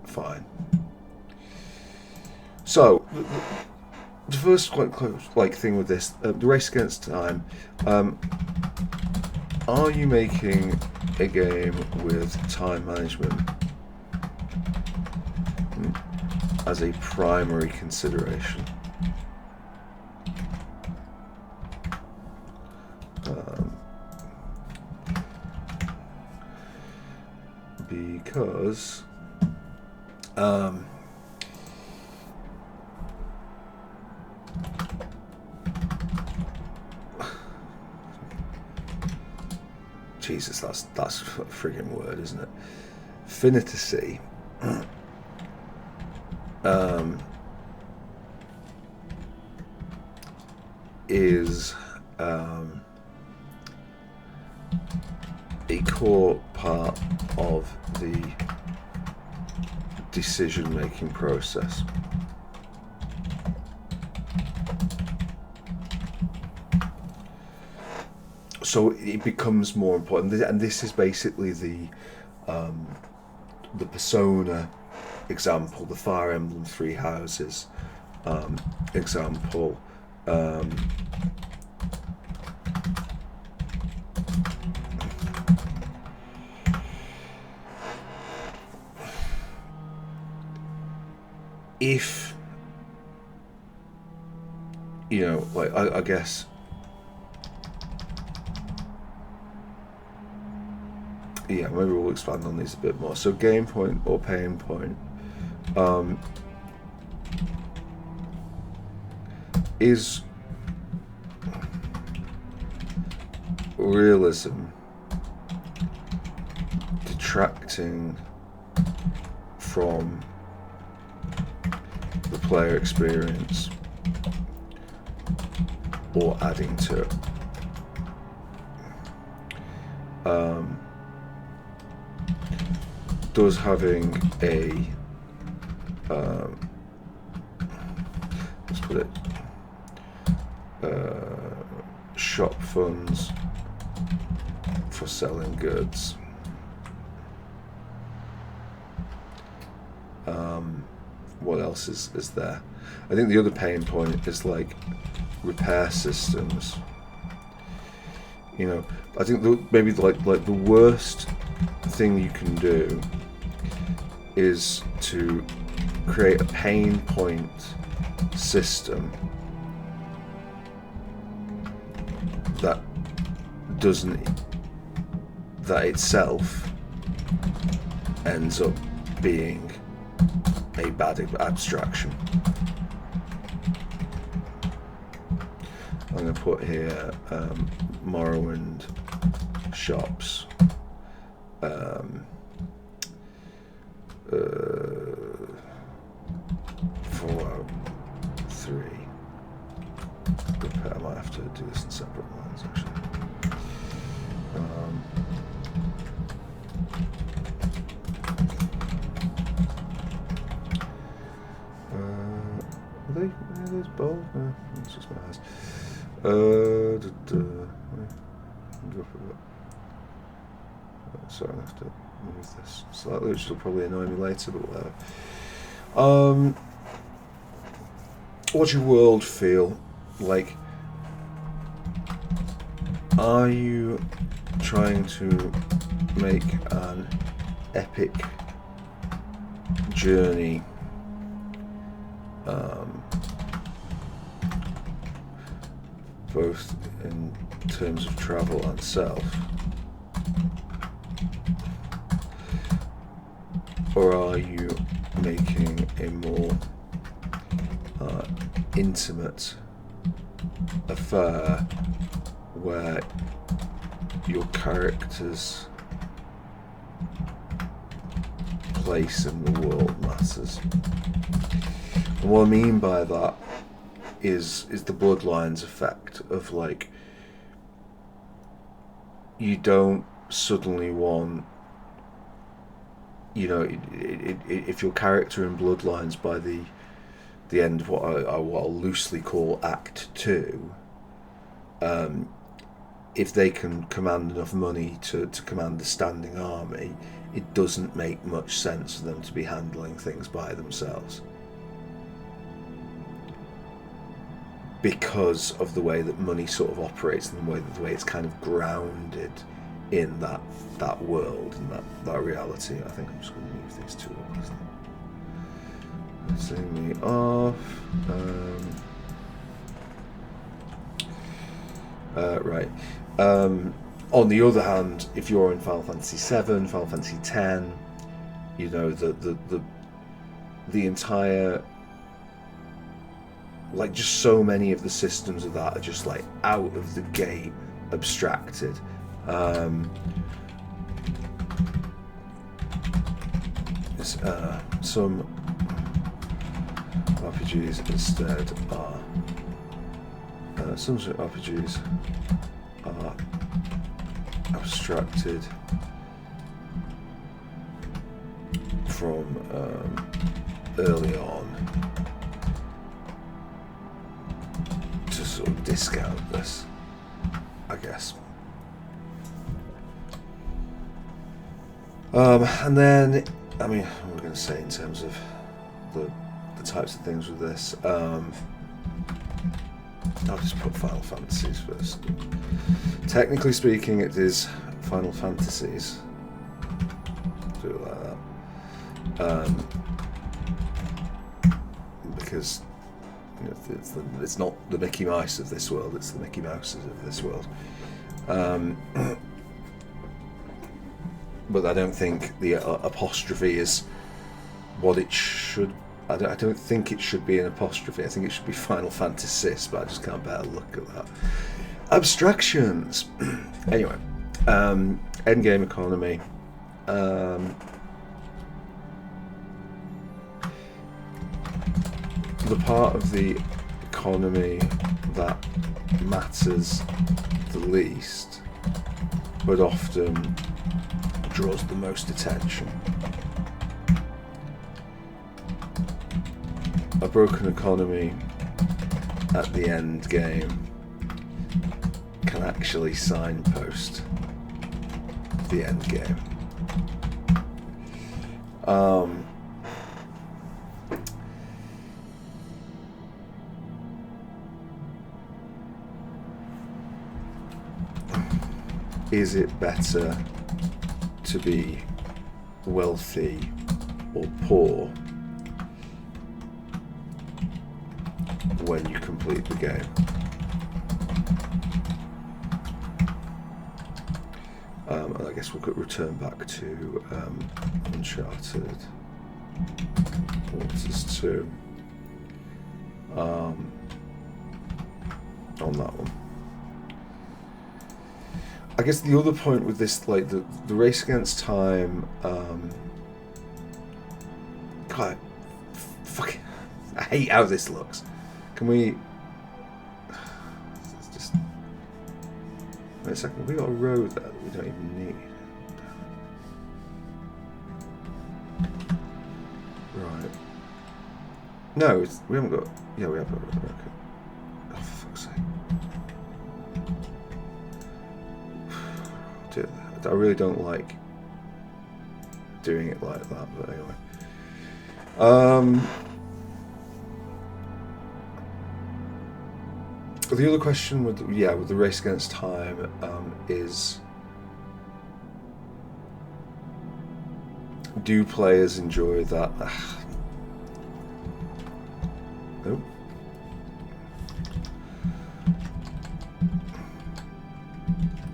Fine. So the first quite close thing with this, the race against time. Are you making a game with time management as a primary consideration? Because Jesus, that's a friggin' word, isn't it? Finiticy is a core part of the decision-making process. So it becomes more important, and this is basically the Persona example, the Fire Emblem Three Houses example. If you know, I guess. Yeah, maybe we'll expand on these a bit more. So gain point or pain point is realism detracting from the player experience or adding to it? Does having a let's put it shop funds for selling goods, what else is there? I think the other pain point is like repair systems. You know, I think maybe like the worst thing you can do is to create a pain point system that itself ends up being a bad abstraction. I'm going to put here Morrowind shops. Fallout 3. I might have to do this in separate lines actually. Are those bold? No, it's just my eyes. Go up a bit. Sorry, I have to move this slightly, which will probably annoy me later, but whatever. What's your world feel like? Are you trying to make an epic journey both in terms of travel and self, or are you making a more intimate affair where your character's place in the world matters? And what I mean by that is the Bloodlines effect of, like, you don't suddenly want, you know, if your character in Bloodlines by the end of what I'll loosely call Act 2, if they can command enough money to command a standing army, it doesn't make much sense for them to be handling things by themselves, because of the way that money sort of operates and the way it's kind of grounded in that world and that reality. I think I'm just going to move these two up. Setting me off. Right. On the other hand, if you're in Final Fantasy VII, Final Fantasy X, you know, the entire, like, just so many of the systems of that are just, like, out of the gate abstracted. Some RPGs instead are some RPGs are abstracted from early on to sort of discount this, I guess. And then, I mean, we're going to say in terms of the types of things with this, I'll just put Final Fantasies first. Technically speaking, it is Final Fantasies. Do it like that. Because, you know, it's not the Mickey Mouse of this world, it's the Mickey Mouses of this world. But I don't think the apostrophe is what it should. I don't think it should be an apostrophe. I think it should be Final Fantasy, but I just can't bear a look at that. Abstractions. Anyway, endgame economy. The part of the economy that matters the least, but often draws the most attention. A broken economy at the end game can actually signpost the end game. Is it better to be wealthy or poor when you complete the game? And I guess we'll return back to Uncharted Waters 2 on that one. I guess the other point with this, like the race against time, God, fucking, I hate how this looks. Can we? It's just wait a second. We got a road there that we don't even need. Right. No, we haven't got. Yeah, we have got a road. Okay. Oh, for fuck's sake. I really don't like doing it like that, but anyway. The other question with the race against time is, do players enjoy that? Nope.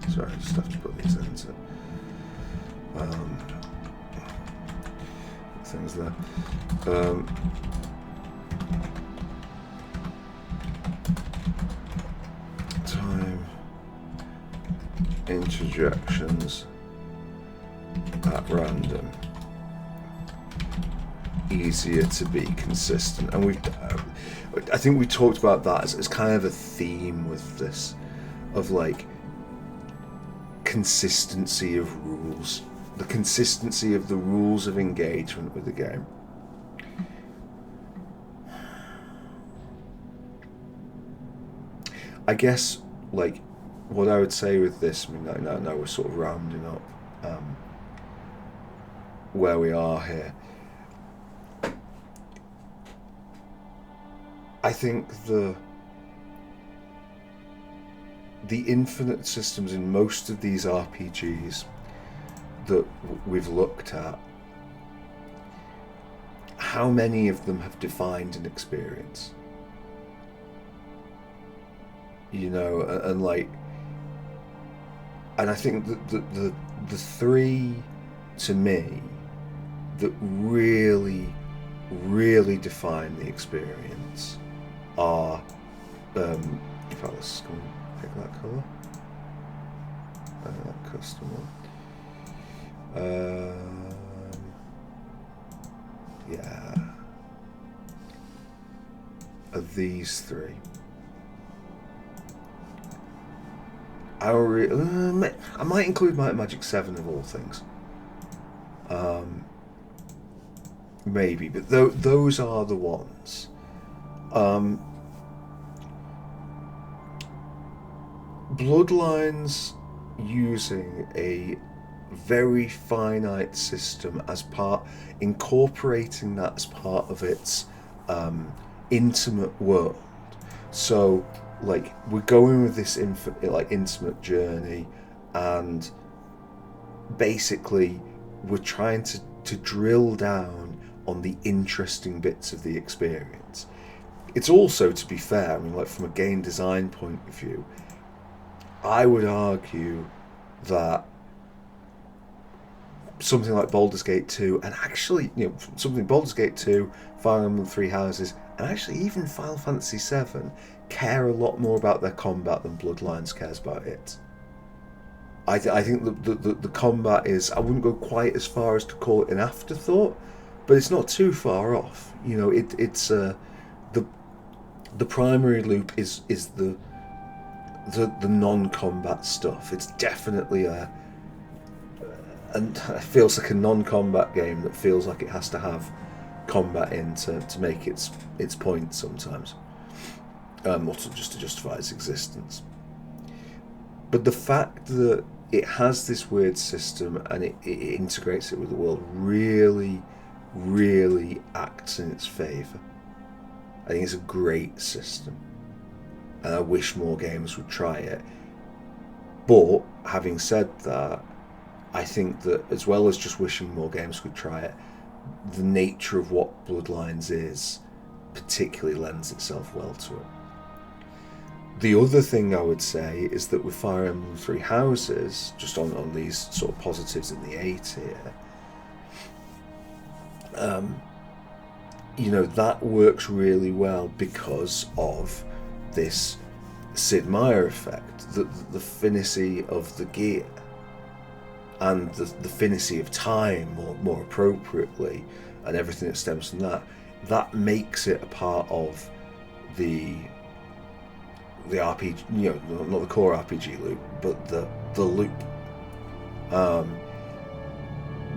Sorry, I just have to put these into things there. Time interjections at random, easier to be consistent, and I think we talked about that as kind of a theme with this, of like consistency of rules, the consistency of the rules of engagement with the game. I guess, like, what I would say with this, I mean, now we're sort of rounding up where we are here. I think the infinite systems in most of these RPGs that we've looked at, how many of them have defined an experience? You know, and I think that the three, to me, that really define the experience are, if I was going to pick that colour, that custom one. Yeah, of these three. I might include Might and Magic 7 of all things. Maybe, but those are the ones. Bloodlines using a very finite system as incorporating that as part of its intimate world. So, like, we're going with this intimate journey, and basically we're trying to drill down on the interesting bits of the experience. It's also, to be fair, I mean, like, from a game design point of view, I would argue that something like Baldur's Gate 2, and actually, you know, something Baldur's Gate 2, Fire Emblem Three Houses, and actually even Final Fantasy 7 care a lot more about their combat than Bloodlines cares about it. I think the combat is, I wouldn't go quite as far as to call it an afterthought, but it's not too far off. You know, it's the primary loop is the non-combat stuff. It's definitely and it feels like a non-combat game that feels like it has to have combat in to make its point sometimes, or just to justify its existence. But the fact that it has this weird system and it integrates it with the world really acts in its favour. I think it's a great system, and I wish more games would try it. But having said that, I think that as well as just wishing more games would try it, the nature of what Bloodlines is particularly lends itself well to it. The other thing I would say is that with Fire Emblem Three Houses, just on these sort of positives in the A tier, you know, that works really well because of this Sid Meier effect, the finesse of the gear, and the finesse of time, more appropriately, and everything that stems from that makes it a part of the RPG, you know, not the core RPG loop, but the loop.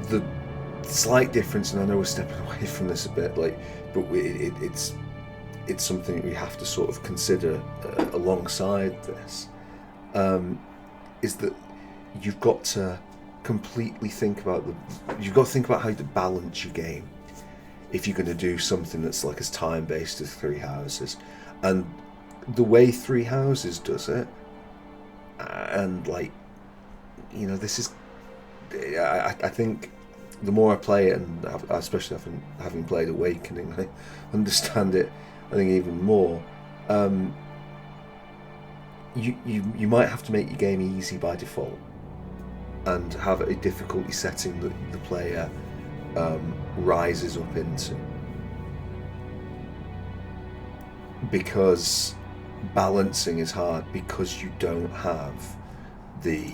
The slight difference, and I know we're stepping away from this a bit, like, but it's something that we have to sort of consider alongside this, is that you've got to completely think about you've got to think about how to balance your game if you're going to do something that's like as time based as Three Houses. And the way Three Houses does it, and like, you know, this is, I think the more I play it, and especially having played Awakening, I understand it, I think, even more. You might have to make your game easy by default and have a difficulty setting that the player rises up into, because balancing is hard, because you don't have the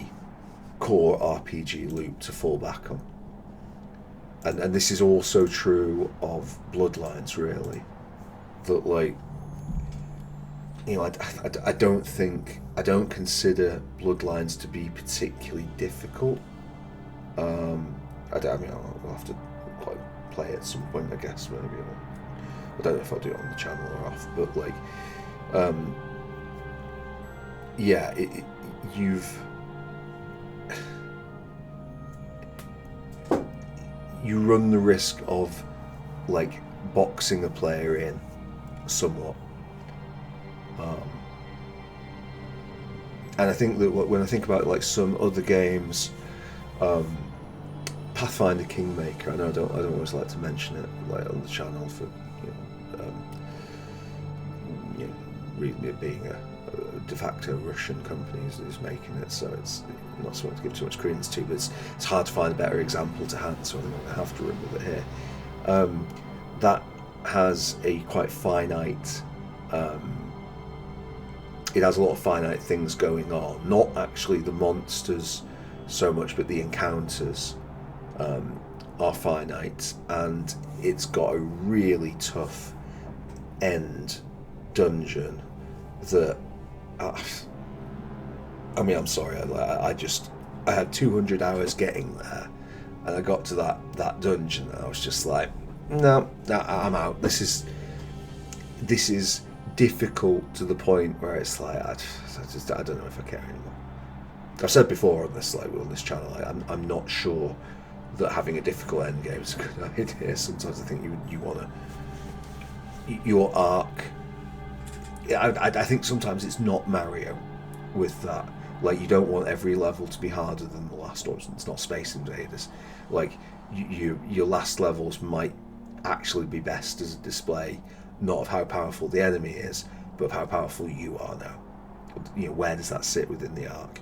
core RPG loop to fall back on. And this is also true of Bloodlines, really. That, like, you know, I don't consider Bloodlines to be particularly difficult. I mean, I'll have to play it at some point, I guess, maybe. I don't know if I'll do it on the channel or off, but like, yeah, you run the risk of like boxing a player in somewhat, and I think that when I think about like some other games, Pathfinder Kingmaker, I know I don't always like to mention it like on the channel for reading it being a de facto Russian company who's making it, so it's not something to give too much credence to, but it's hard to find a better example to hand, so I think I'm going to have to run with it here. That has a quite finite, it has a lot of finite things going on, not actually the monsters so much, but the encounters are finite, and it's got a really tough end dungeon that I mean, I'm sorry, I had 200 hours getting there, and I got to that dungeon, and I was just like, no, I'm out. This is difficult to the point where it's like I don't know if I care anymore. I've said before on this channel, I'm not sure that having a difficult end game is a good idea. Sometimes I think you want to your arc. I think sometimes it's not Mario with that. Like, you don't want every level to be harder than the last one. It's not Space Invaders. Like, your last levels might actually be best as a display, not of how powerful the enemy is, but of how powerful you are now. You know, where does that sit within the arc?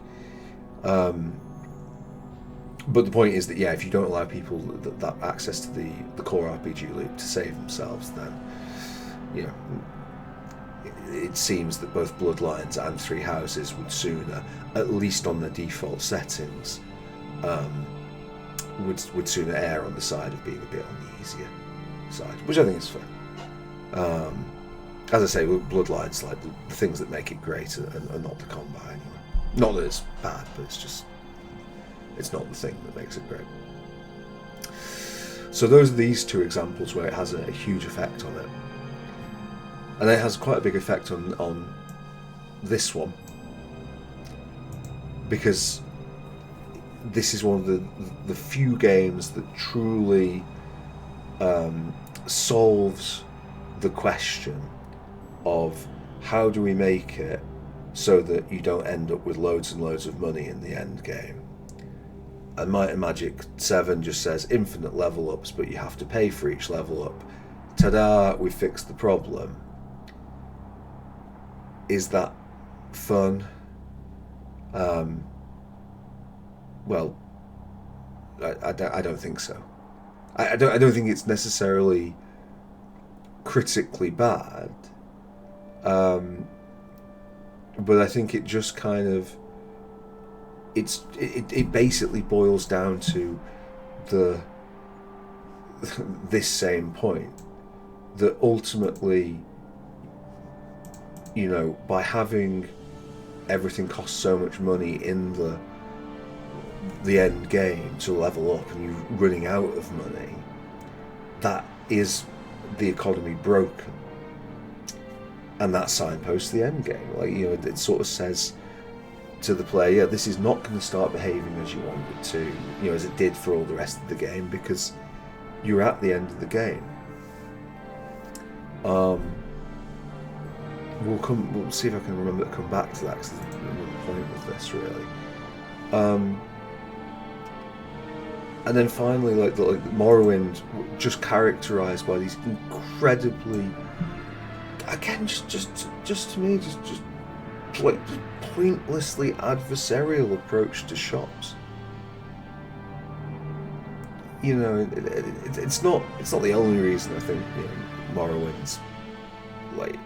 But the point is that, yeah, if you don't allow people that access to the core RPG loop to save themselves, then, you know, it seems that both Bloodlines and Three Houses would sooner, at least on their default settings, would sooner err on the side of being a bit on the easier side, which I think is fair. As I say, with Bloodlines, like, the things that make it great are not the combat anyway. Not that it's bad, but it's not the thing that makes it great. So those are these two examples where it has a huge effect on it. And it has quite a big effect on this one, because this is one of the few games that truly solves the question of how do we make it so that you don't end up with loads and loads of money in the end game. And Might and Magic 7 just says infinite level ups, but you have to pay for each level up. Ta-da, we fixed the problem. Is that fun? Well, I don't think so. I don't think it's necessarily critically bad. But I think it just kind of it basically boils down to this same point, that ultimately, you know, by having everything cost so much money in the end game to level up, and you running out of money, that is the economy broken, and that signposts the end game. Like, you know, it sort of says to the player, yeah, this is not going to start behaving as you want it to, as it did for all the rest of the game, because you're at the end of the game. We'll see if I can remember to come back to that, because there's another point with this, really. And then finally, like Morrowind, just characterized by these incredibly, again, just to me, just pointlessly adversarial approach to shops. It's not the only reason I think Morrowind's like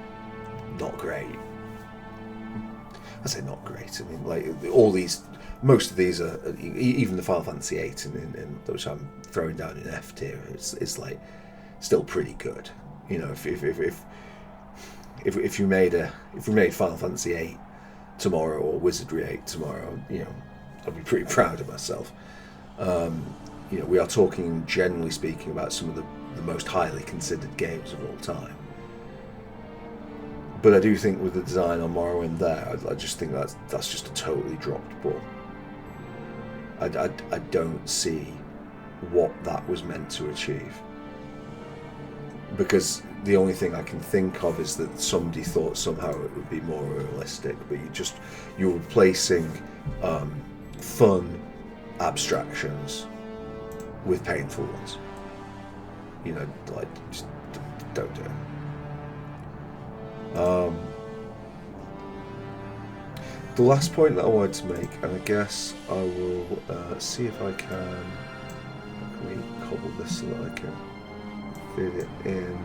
not great. I say not great. I mean, like most of these are, even the Final Fantasy VIII, and which I'm throwing down in F tier. It's like still pretty good. If we made Final Fantasy VIII tomorrow, or Wizardry 8 tomorrow, I'd be pretty proud of myself. We are talking, generally speaking, about some of the most highly considered games of all time. But I do think with the design on Morrowind there, I just think that's just a totally dropped ball. I don't see what that was meant to achieve. Because the only thing I can think of is that somebody thought somehow it would be more realistic, but you're replacing fun abstractions with painful ones. Just don't do it. The last point that I wanted to make, and I guess I will see if I can cobble this so that I can fit it in.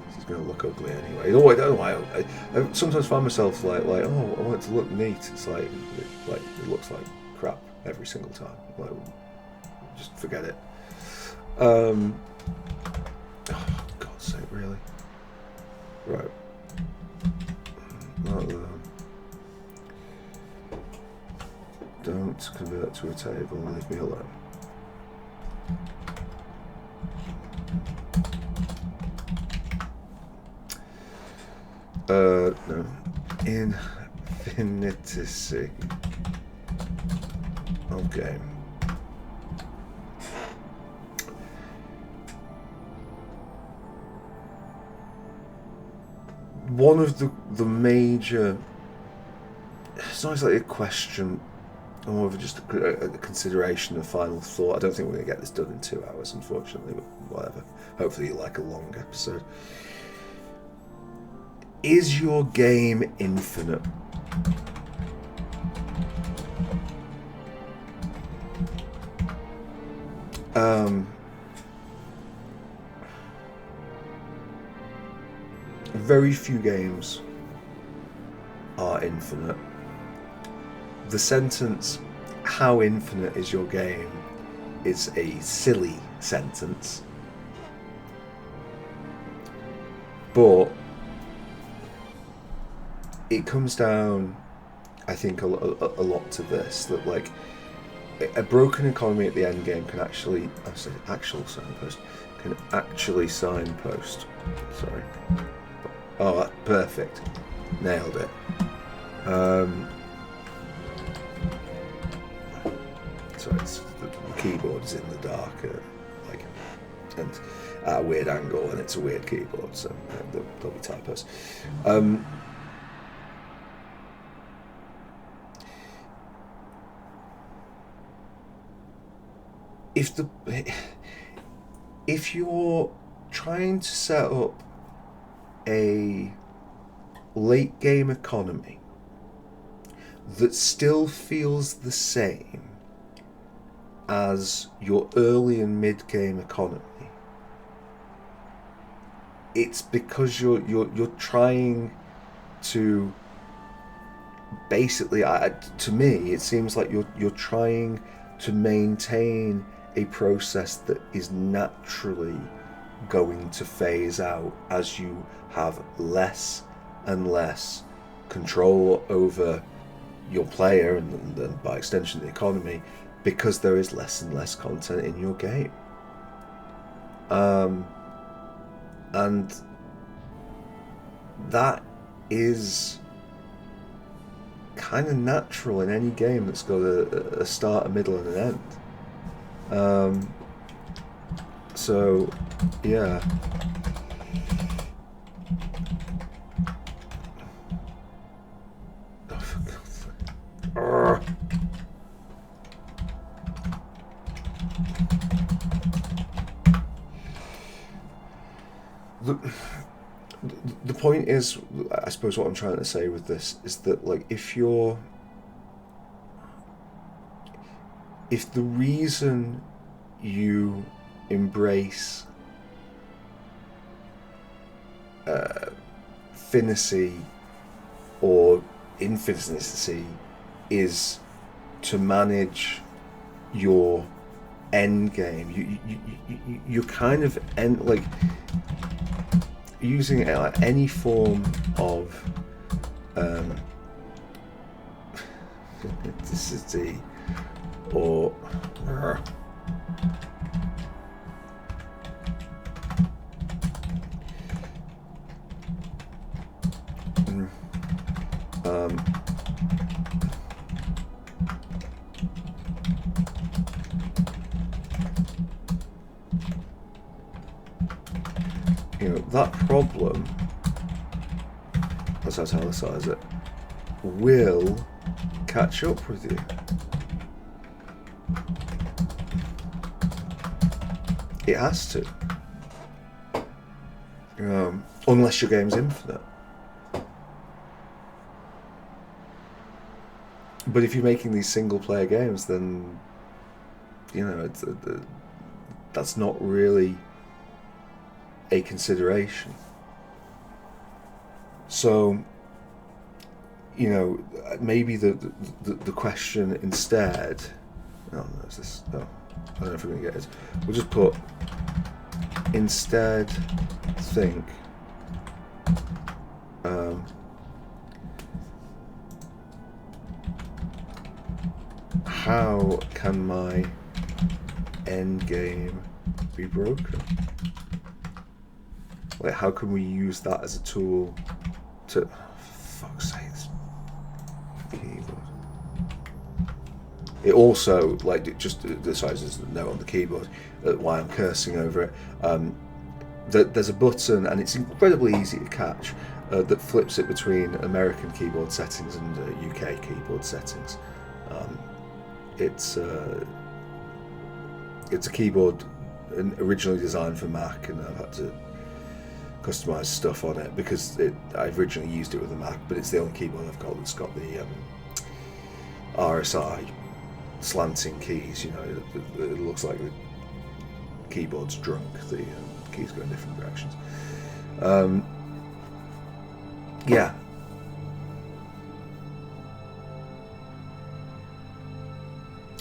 This is going to look ugly anyway. Oh, I don't know. I sometimes find myself like, oh, I want it to look neat. It's like it looks like crap every single time. Like, just forget it. Oh, God's sake, really? Right. Don't convert to a table, leave me alone. No. Infinitics. Okay. One of the major, it's not exactly a question, or more of just a consideration, a final thought. I don't think we're going to get this done in 2 hours, unfortunately, but whatever. Hopefully you like a long episode. Is your game infinite? Very few games are infinite. The sentence, "How infinite is your game?" is a silly sentence. But it comes down, I think, a lot to this, that like a broken economy at the end game can actually, can actually signpost. Sorry. Oh, perfect. Nailed it. So the keyboard is in the dark, and at a weird angle, and it's a weird keyboard, so there'll be typos. If you're trying to set up a late game economy that still feels the same as your early and mid game economy, it's because you're trying to basically, to me, it seems like you're trying to maintain a process that is naturally going to phase out as you have less and less control over your player and by extension the economy, because there is less and less content in your game. And that is kind of natural in any game that's got a start, a middle, and an end. So, yeah. Oh, for God's sake. Urgh. The point is, I suppose what I'm trying to say with this is that, like, if the reason you embrace Finicy or Infinitics is to manage your end game, you're kind of like using it like any form of authenticity or you know, that problem, as I italicize it, will catch up with you. It has to. Unless your game's infinite. But if you're making these single player games, then, you know, that's not really a consideration. So, you know, maybe the question instead. Oh no, is this? No, I don't know if we're gonna get it. We'll just put instead. Think. How can my end game be broken? Like, how can we use that as a tool to, for fuck's sake, keyboard. It also, like, it just the size is the note on the keyboard, why I'm cursing over it. There's a button, and it's incredibly easy to catch, that flips it between American keyboard settings and UK keyboard settings. It's a keyboard originally designed for Mac, and I've had to customize stuff on it because I originally used it with a Mac, but it's the only keyboard I've got that's got the RSI slanting keys. You know, it looks like the keyboard's drunk. The keys go in different directions. Yeah.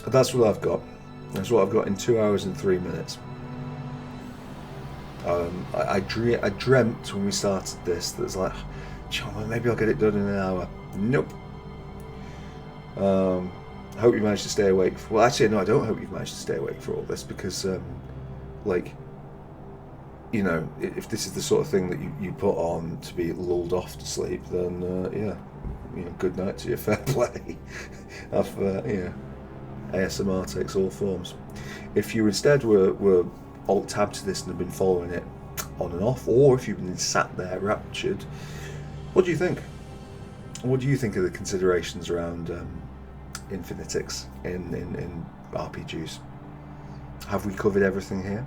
That's what I've got. That's what I've got in 2 hours and 3 minutes. I dreamt when we started this that it's like, maybe I'll get it done in an hour. Nope. I hope you managed to stay awake. Well, actually, no, I don't hope you've managed to stay awake for all this because, like, you know, if this is the sort of thing that you put on to be lulled off to sleep, then yeah, you know, good night to you. Fair play. ASMR takes all forms. If you instead were alt-tab to this and have been following it on and off, or if you've been sat there raptured, what do you think? What do you think of the considerations around Infinitics in RPGs? Have we covered everything here?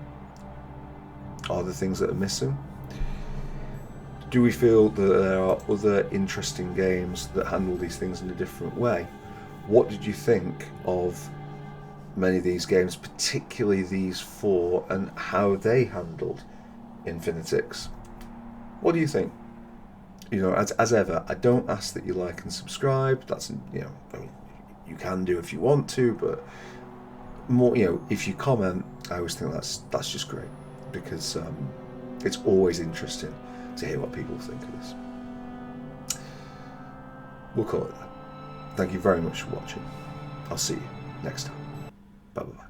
Are there things that are missing? Do we feel that there are other interesting games that handle these things in a different way? What did you think of many of these games, particularly these four, and how they handled Infinitics? What do you think? You know, as ever, I don't ask that you like and subscribe. That's, you know, I mean, you can do if you want to, but more, you know, if you comment, I always think that's just great, because it's always interesting to hear what people think of this. We'll call it that. Thank you very much for watching. I'll see you next time. Bye bye.